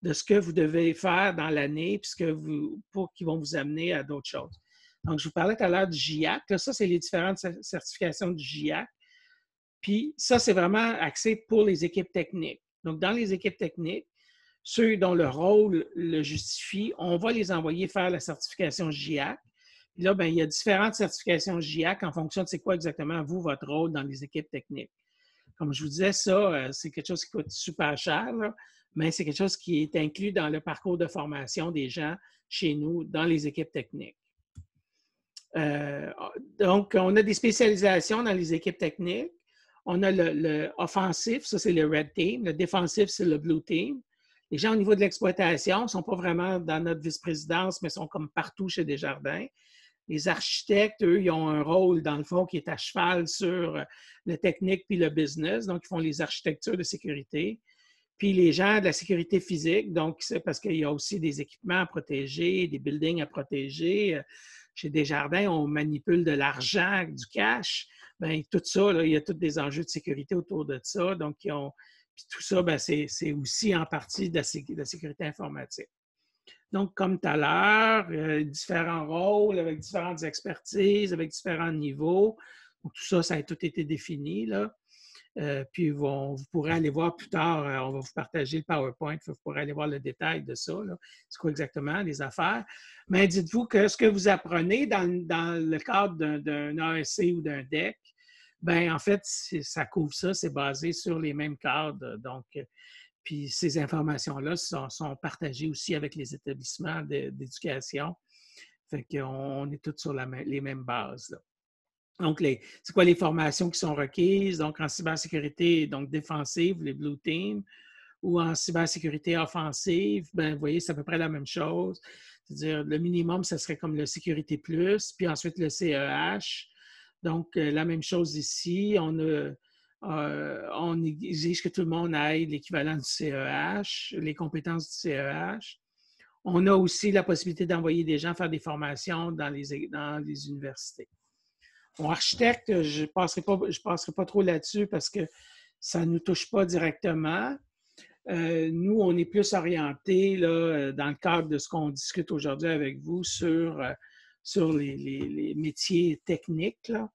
de ce que vous devez faire dans l'année pour qu'ils vont vous amener à d'autres choses. Donc, je vous parlais tout à l'heure du GIAC. Là, ça, c'est les différentes certifications du GIAC. Puis ça, c'est vraiment axé pour les équipes techniques. Donc, dans les équipes techniques, ceux dont le rôle le justifie, on va les envoyer faire la certification GIAC. Puis là, bien, il y a différentes certifications GIAC en fonction de c'est quoi exactement, vous, votre rôle dans les équipes techniques. Comme je vous disais, ça, c'est quelque chose qui coûte super cher, là, mais c'est quelque chose qui est inclus dans le parcours de formation des gens chez nous dans les équipes techniques. Donc, on a des spécialisations dans les équipes techniques. On a le offensif, ça c'est le red team. Le défensif, c'est le blue team. Les gens au niveau de l'exploitation ne sont pas vraiment dans notre vice-présidence, mais sont comme partout chez Desjardins. Les architectes, eux, ils ont un rôle, dans le fond, qui est à cheval sur le technique puis le business. Donc, ils font les architectures de sécurité. Puis les gens de la sécurité physique, donc c'est parce qu'il y a aussi des équipements à protéger, des buildings à protéger. Chez Desjardins, on manipule de l'argent, du cash. Bien, tout ça, là, il y a tous des enjeux de sécurité autour de ça. Donc, puis tout ça, bien, c'est aussi en partie de la sécurité informatique. Donc, comme tout à l'heure, différents rôles avec différentes expertises, avec différents niveaux. Donc, tout ça, ça a tout été défini, là. Puis, vous pourrez aller voir plus tard, on va vous partager le PowerPoint, vous pourrez aller voir le détail de ça, là. C'est quoi exactement les affaires. Mais dites-vous que ce que vous apprenez dans le cadre d'un ASC ou d'un DEC, bien, en fait, ça couvre ça, c'est basé sur les mêmes cadres. Donc, puis ces informations-là sont partagées aussi avec les établissements d'éducation. Fait qu'on est tous sur les mêmes bases, là. Donc, c'est quoi les formations qui sont requises? Donc, en cybersécurité, donc défensive, les Blue Team, ou en cybersécurité offensive, bien, vous voyez, c'est à peu près la même chose. C'est-à-dire, le minimum, ce serait comme le Sécurité Plus, puis ensuite le CEH. Donc, la même chose ici. On exige que tout le monde ait l'équivalent du CEH, les compétences du CEH. On a aussi la possibilité d'envoyer des gens faire des formations dans les universités. Bon, architecte, je ne passerai pas trop là-dessus parce que ça ne nous touche pas directement. Nous, on est plus orienté là, dans le cadre de ce qu'on discute aujourd'hui avec vous sur les métiers techniques, là.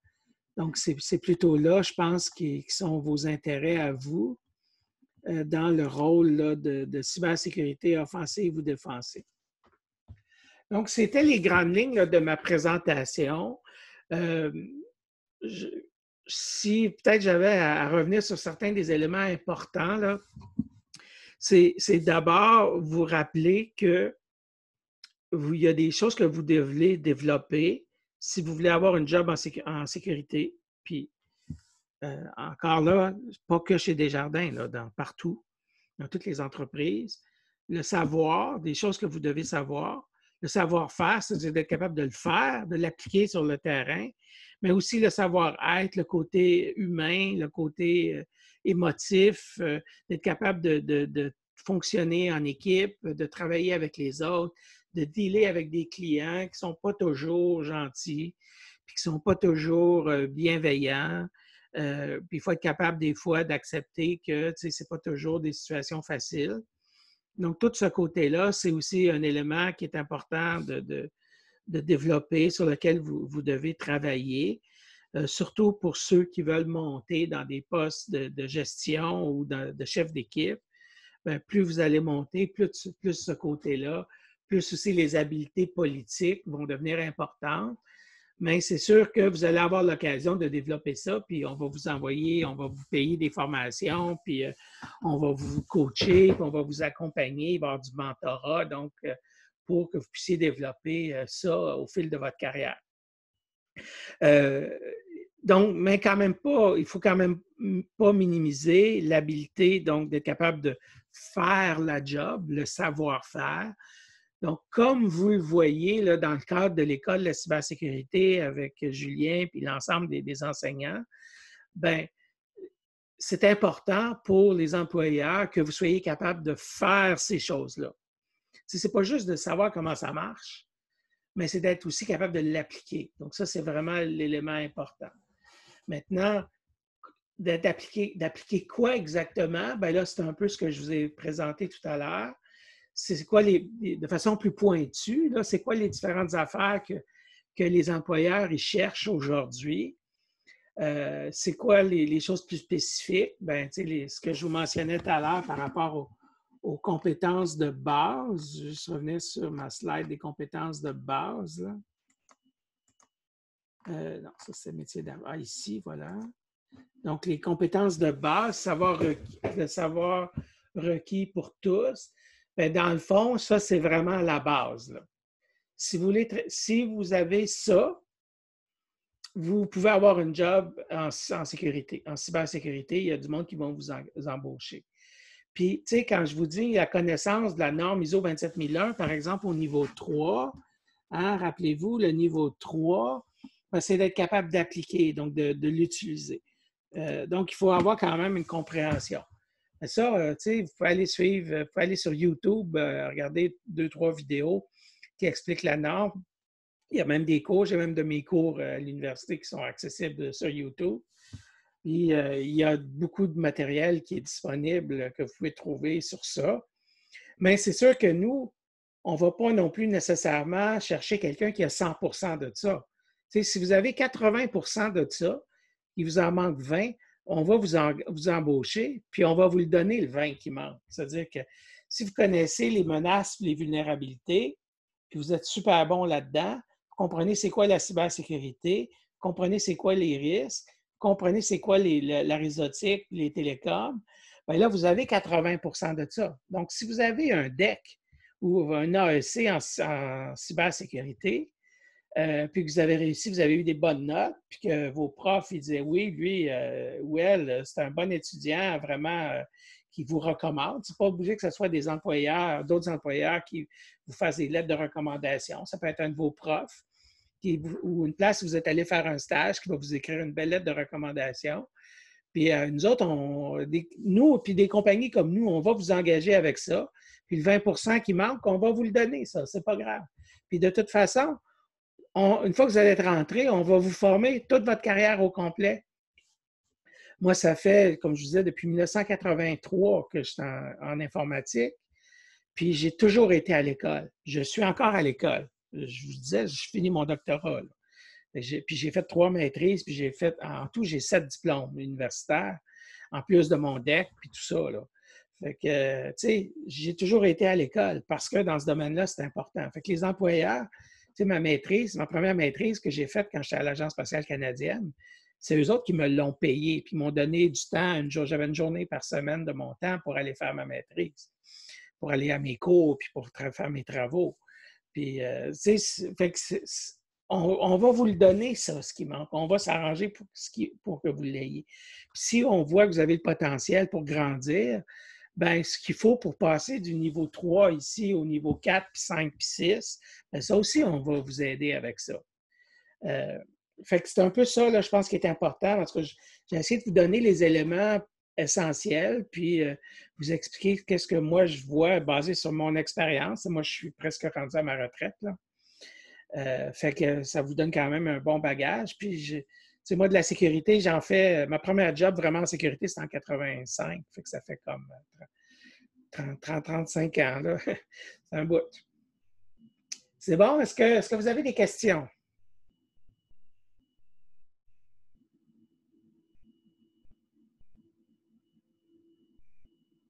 Donc, c'est plutôt là, je pense, qui sont vos intérêts à vous dans le rôle là, de cybersécurité offensive ou défensive. Donc, c'était les grandes lignes là, de ma présentation. Si peut-être j'avais à revenir sur certains des éléments importants, là, c'est d'abord vous rappeler que il y a des choses que vous devez développer si vous voulez avoir une job en sécurité. Puis, encore là, pas que chez Desjardins, là, partout, dans toutes les entreprises. Le savoir, des choses que vous devez savoir. Le savoir-faire, c'est-à-dire d'être capable de le faire, de l'appliquer sur le terrain, mais aussi le savoir-être, le côté humain, le côté émotif, d'être capable de fonctionner en équipe, de travailler avec les autres, de dealer avec des clients qui ne sont pas toujours gentils, puis qui ne sont pas toujours bienveillants. Puis il faut être capable des fois d'accepter que ce n'est pas toujours des situations faciles. Donc, tout ce côté-là, c'est aussi un élément qui est important de développer, sur lequel vous devez travailler, surtout pour ceux qui veulent monter dans des postes de gestion ou de chef d'équipe. Bien, plus vous allez monter, plus ce côté-là, plus aussi les habiletés politiques vont devenir importantes. Mais c'est sûr que vous allez avoir l'occasion de développer ça, puis on va vous envoyer, on va vous payer des formations, puis on va vous coacher, puis on va vous accompagner, il va y avoir du mentorat, donc pour que vous puissiez développer ça au fil de votre carrière. Donc, mais quand même pas, il ne faut quand même pas minimiser l'habilité, donc d'être capable de faire la job, le savoir-faire. Donc, comme vous le voyez là, dans le cadre de l'École de la cybersécurité avec Julien et l'ensemble des enseignants, bien, c'est important pour les employeurs que vous soyez capable de faire ces choses-là. Ce n'est pas juste de savoir comment ça marche, mais c'est d'être aussi capable de l'appliquer. Donc, ça, c'est vraiment l'élément important. Maintenant, d'appliquer quoi exactement? Bien là, c'est un peu ce que je vous ai présenté tout à l'heure. C'est quoi de façon plus pointue, là, c'est quoi les différentes affaires que les employeurs ils cherchent aujourd'hui? C'est quoi les choses plus spécifiques? Bien, ce que je vous mentionnais tout à l'heure par rapport aux compétences de base. Je vais juste revenir sur ma slide des compétences de base. Là. Non, ça c'est le métier d'avant. Ah, ici, voilà. Donc, les compétences de base, le savoir requis pour tous. Bien, dans le fond, ça, c'est vraiment la base. Là. Si vous avez ça, vous pouvez avoir un job en sécurité, en cybersécurité. Il y a du monde qui vont vous embaucher. Puis, tu sais, quand je vous dis la connaissance de la norme ISO 27001, par exemple, au niveau 3, hein, rappelez-vous, le niveau 3, c'est d'être capable d'appliquer, donc de l'utiliser. Donc, il faut avoir quand même une compréhension. Mais ça, tu sais, vous pouvez aller suivre, vous pouvez aller sur YouTube, regarder 2-3 vidéos qui expliquent la norme. Il y a même des cours, j'ai même de mes cours à l'université qui sont accessibles sur YouTube. Puis, il y a beaucoup de matériel qui est disponible que vous pouvez trouver sur ça. Mais c'est sûr que nous, on ne va pas non plus nécessairement chercher quelqu'un qui a 100 de ça. Tu sais, si vous avez 80 de ça, il vous en manque 20, on va vous embaucher, puis on va vous le donner, le 20 qui manque. C'est-à-dire que si vous connaissez les menaces et les vulnérabilités, puis vous êtes super bon là-dedans, vous comprenez c'est quoi la cybersécurité, vous comprenez c'est quoi les risques, vous comprenez c'est quoi la réseautique, les télécoms, bien là, vous avez 80 de ça. Donc, si vous avez un DEC ou un AEC en cybersécurité, puis que vous avez réussi, vous avez eu des bonnes notes, puis que vos profs, ils disaient oui, lui ou elle, c'est un bon étudiant, vraiment, qui vous recommande. Ce n'est pas obligé que ce soit des employeurs, d'autres employeurs qui vous fassent des lettres de recommandation. Ça peut être un de vos profs ou une place où vous êtes allé faire un stage qui va vous écrire une belle lettre de recommandation. Puis nous autres, nous, puis des compagnies comme nous, on va vous engager avec ça. Puis le 20 qui manque, on va vous le donner, ça. C'est pas grave. Puis de toute façon, une fois que vous allez être rentré, on va vous former toute votre carrière au complet. Moi, ça fait, comme je vous disais, depuis 1983 que je suis en informatique. Puis j'ai toujours été à l'école. Je suis encore à l'école. Je vous disais, je finis mon doctorat. Puis j'ai fait 3 maîtrises, puis en tout, j'ai 7 diplômes universitaires, en plus de mon DEC, puis tout ça, là. Fait que, tu sais, j'ai toujours été à l'école parce que dans ce domaine-là, c'est important. Fait que les employeurs, tu sais, ma première maîtrise que j'ai faite quand j'étais à l'Agence spatiale canadienne, c'est eux autres qui me l'ont payé, puis m'ont donné du temps. J'avais une journée par semaine de mon temps pour aller faire ma maîtrise, pour aller à mes cours, puis pour faire mes travaux. Puis, tu sais, on va vous le donner, ça, ce qui manque. On va s'arranger pour que vous l'ayez. Puis si on voit que vous avez le potentiel pour grandir, bien, ce qu'il faut pour passer du niveau 3 ici au niveau 4, puis 5, puis 6, bien, ça aussi, on va vous aider avec ça. Fait que c'est un peu ça, là, je pense, qui est important, parce que j'ai essayé de vous donner les éléments essentiels, puis vous expliquer qu'est-ce que moi, je vois basé sur mon expérience. Moi, je suis presque rendu à ma retraite, là. Fait que ça vous donne quand même un bon bagage. Puis, moi, de la sécurité, j'en fais... Ma première job vraiment en sécurité, c'est en 85. Fait que ça fait comme 35 ans, là. C'est un bout. C'est bon? Est-ce que vous avez des questions?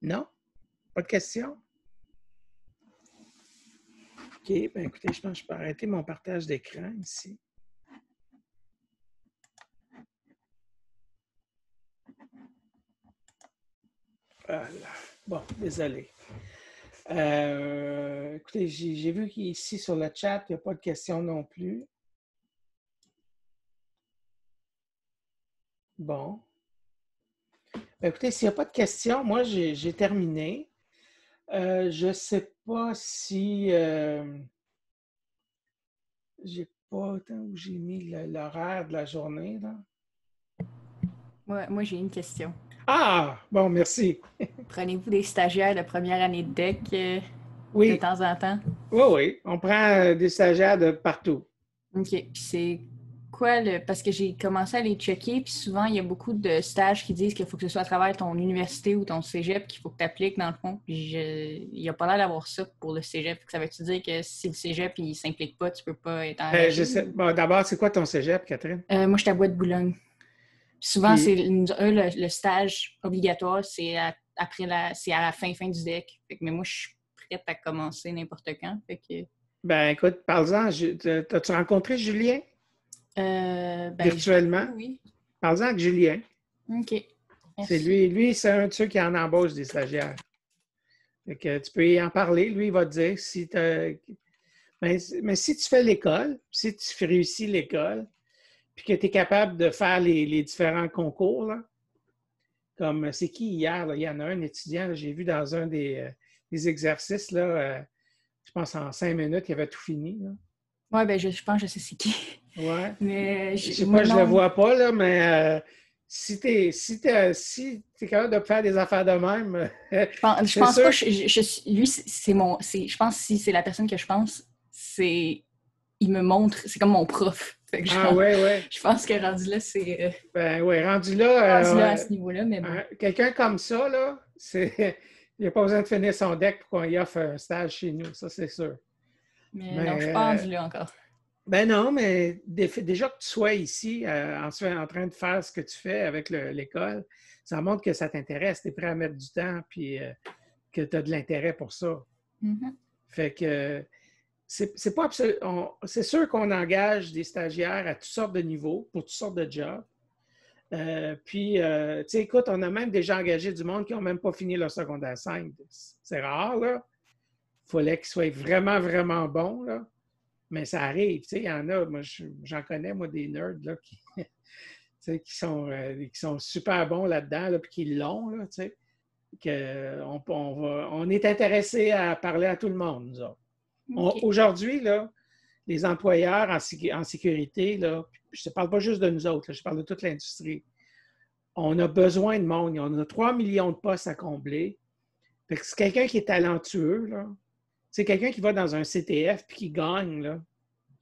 Non? Pas de questions? OK. Bien, écoutez, je pense que je peux arrêter mon partage d'écran ici. Voilà. Bon, désolé. Écoutez, j'ai vu qu'ici sur le chat, il n'y a pas de questions non plus. Bon. Bien, écoutez, s'il n'y a pas de questions, moi, j'ai terminé. Je ne sais pas si... j'ai pas tant où j'ai mis l'horaire de la journée, là. Moi j'ai une question. Ah! Bon, merci. Prenez-vous des stagiaires de première année de DEC Oui. de temps en temps? Oui, oui. On prend des stagiaires de partout. OK. Puis c'est quoi parce que j'ai commencé à les checker, puis souvent, il y a beaucoup de stages qui disent qu'il faut que ce soit à travers ton université ou ton cégep qu'il faut que tu appliques, dans le fond. Puis il n'y a pas l'air d'avoir ça pour le cégep. Ça veut-tu dire que si le cégep, il ne s'implique pas, tu ne peux pas être engagé? Bon, d'abord, c'est quoi ton cégep, Catherine? Moi, je suis à Bois-de-Boulogne. Souvent, Puis... c'est le stage obligatoire, c'est à la fin du DEC. Mais moi, je suis prête à commencer n'importe quand. Fait que... Ben, écoute, parle-en. As-tu rencontré Julien? Virtuellement? Oui. Parle-en avec Julien. OK. Merci. C'est lui, c'est un de ceux qui en embauche des stagiaires. Fait que tu peux y en parler. Lui, il va te dire si tu mais si tu fais l'école, si tu réussis l'école, puis que tu es capable de faire les différents concours, là, comme c'est qui hier? Là? Il y en a un étudiant, j'ai vu dans un des exercices, là, je pense en 5 minutes, il avait tout fini. Oui, ben je pense que je sais c'est qui. Oui. Mais je sais pas, je le vois pas, là, mais si tu es capable de faire des affaires de même. Je pense pas. Lui, je pense que si c'est la personne que je pense, il me montre, c'est comme mon prof. Fait que genre, ouais. Je pense que rendu là, c'est. Ben oui, rendu là. À ce niveau-là, mais bon. Quelqu'un comme ça, là, Il n'y a pas besoin de finir son deck pour qu'on y offre un stage chez nous, ça c'est sûr. Mais non, je ne suis pas rendue là encore. Ben non, mais déjà que tu sois ici en train de faire ce que tu fais avec l'école, ça montre que ça t'intéresse, tu es prêt à mettre du temps puis que tu as de l'intérêt pour ça. Mm-hmm. Fait que c'est pas c'est sûr qu'on engage des stagiaires à toutes sortes de niveaux pour toutes sortes de jobs. Puis, tu sais, écoute, on a même déjà engagé du monde qui n'ont même pas fini leur secondaire 5. C'est rare, là. Il fallait qu'ils soient vraiment, vraiment bons, là. Mais ça arrive, tu sais, il y en a, moi, j'en connais, moi, des nerds, là, qui sont super bons là-dedans, là, puis qui l'ont, là, tu sais. On est intéressé à parler à tout le monde, nous autres. Okay. Aujourd'hui, là, les employeurs en sécurité, là, je ne parle pas juste de nous autres, là, je parle de toute l'industrie. On a besoin de monde. On a 3 millions de postes à combler. C'est quelqu'un qui est talentueux, là. C'est quelqu'un qui va dans un CTF et qui gagne, là.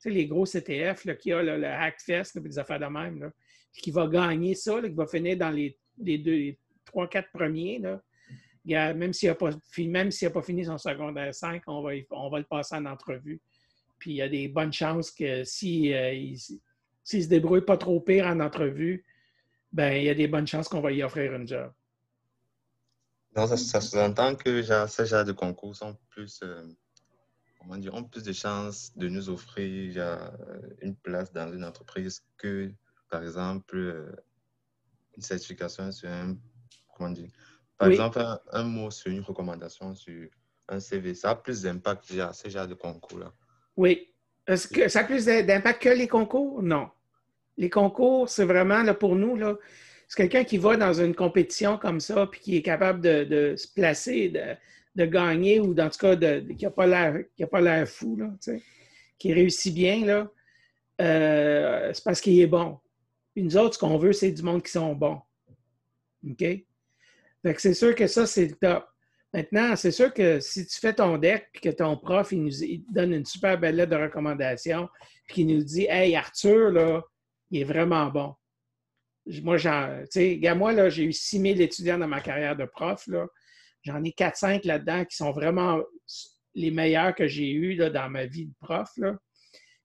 Tu sais, les gros CTF, là, qui a là, le Hackfest, là, des affaires de même, là, qui va gagner ça, là, qui va finir dans les 3-4 premiers, là. Même s'il n'a pas fini son secondaire 5, on va le passer en entrevue. Puis il y a des bonnes chances que s'il se débrouille pas trop pire en entrevue, ben il y a des bonnes chances qu'on va y offrir un job. Donc, ça sous-entend que ces genres de concours sont plus, ont plus de chances de nous offrir une place dans une entreprise que, par exemple, une certification sur par exemple, un mot sur une recommandation sur un CV. Ça a plus d'impact, ces genres de concours-là. Oui. Est-ce que ça a plus d'impact que les concours? Non. Les concours, c'est vraiment, là, pour nous, là, c'est quelqu'un qui va dans une compétition comme ça puis qui est capable de se placer, de gagner ou, en tout cas, qui n'a pas l'air fou, là, qui réussit bien, là, c'est parce qu'il est bon. Puis nous autres, ce qu'on veut, c'est du monde qui sont bons. OK? Fait que c'est sûr que ça, c'est le top. Maintenant, c'est sûr que si tu fais ton deck et que ton prof, il te donne une super belle lettre de recommandation puis qu'il nous dit « Hey, Arthur, là, il est vraiment bon. » Moi, tu sais, moi, là, j'ai eu 6000 étudiants dans ma carrière de prof, là. J'en ai 4-5 là-dedans qui sont vraiment les meilleurs que j'ai eus là, dans ma vie de prof, là.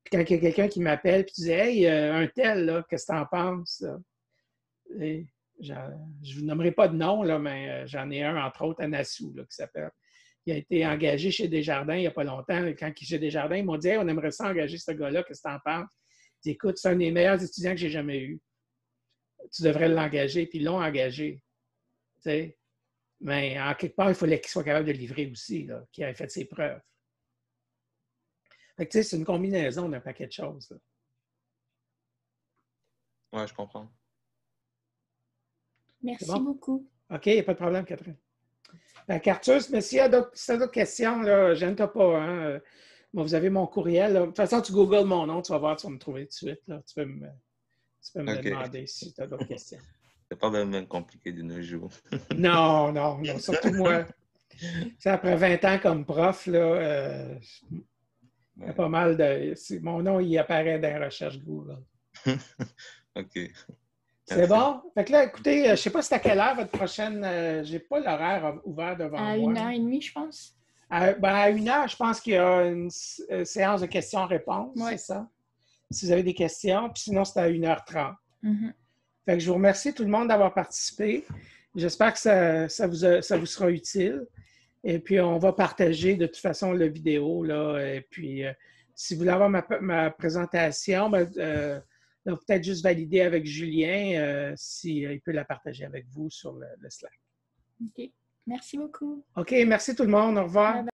Puis quand il y a quelqu'un qui m'appelle et qui dit « Hey, un tel, là, qu'est-ce que tu en penses? » Et je ne vous nommerai pas de nom, là, mais j'en ai un, entre autres, à Nassau, là, qui s'appelle. Il a été engagé chez Desjardins il n'y a pas longtemps. Quand il est chez Desjardins, ils m'ont dit hey, « on aimerait ça engager ce gars-là, qu'est-ce que tu en penses? » Je dis « Écoute, c'est un des meilleurs étudiants que j'ai jamais eu. Tu devrais l'engager. » Puis ils l'ont engagé. T'sais. Mais en quelque part, il fallait qu'il soit capable de livrer aussi, qu'il ait fait ses preuves. Fait que, c'est une combinaison d'un paquet de choses. Oui, je comprends. Merci beaucoup. OK, il n'y a pas de problème, Catherine. Arthur, mais s'il y a d'autres questions, là, gêne-toi pas. Hein? Bon, vous avez mon courriel. Là. De toute façon, tu googles mon nom, tu vas voir, tu vas me trouver tout de suite. Là. Tu peux me demander si tu as d'autres questions. C'est pas même compliqué de nos jours. Non, surtout moi. Après 20 ans comme prof, là, il y a pas mal de... Mon nom, il apparaît dans la recherche Google. OK. C'est bon? Fait que là, écoutez, je ne sais pas c'est à quelle heure votre prochaine... je n'ai pas l'horaire ouvert devant moi. À 1h30, je pense. À 1h, je pense qu'il y a une séance de questions-réponses, c'est ça? Si vous avez des questions, puis sinon, c'est à 1h30. Mm-hmm. Fait que je vous remercie tout le monde d'avoir participé. J'espère que ça vous sera utile. Et puis, on va partager de toute façon la vidéo, là. Et puis, si vous voulez avoir ma présentation, peut-être juste valider avec Julien s'il peut la partager avec vous sur le Slack. OK. Merci beaucoup. OK, merci tout le monde. Au revoir. Bye bye.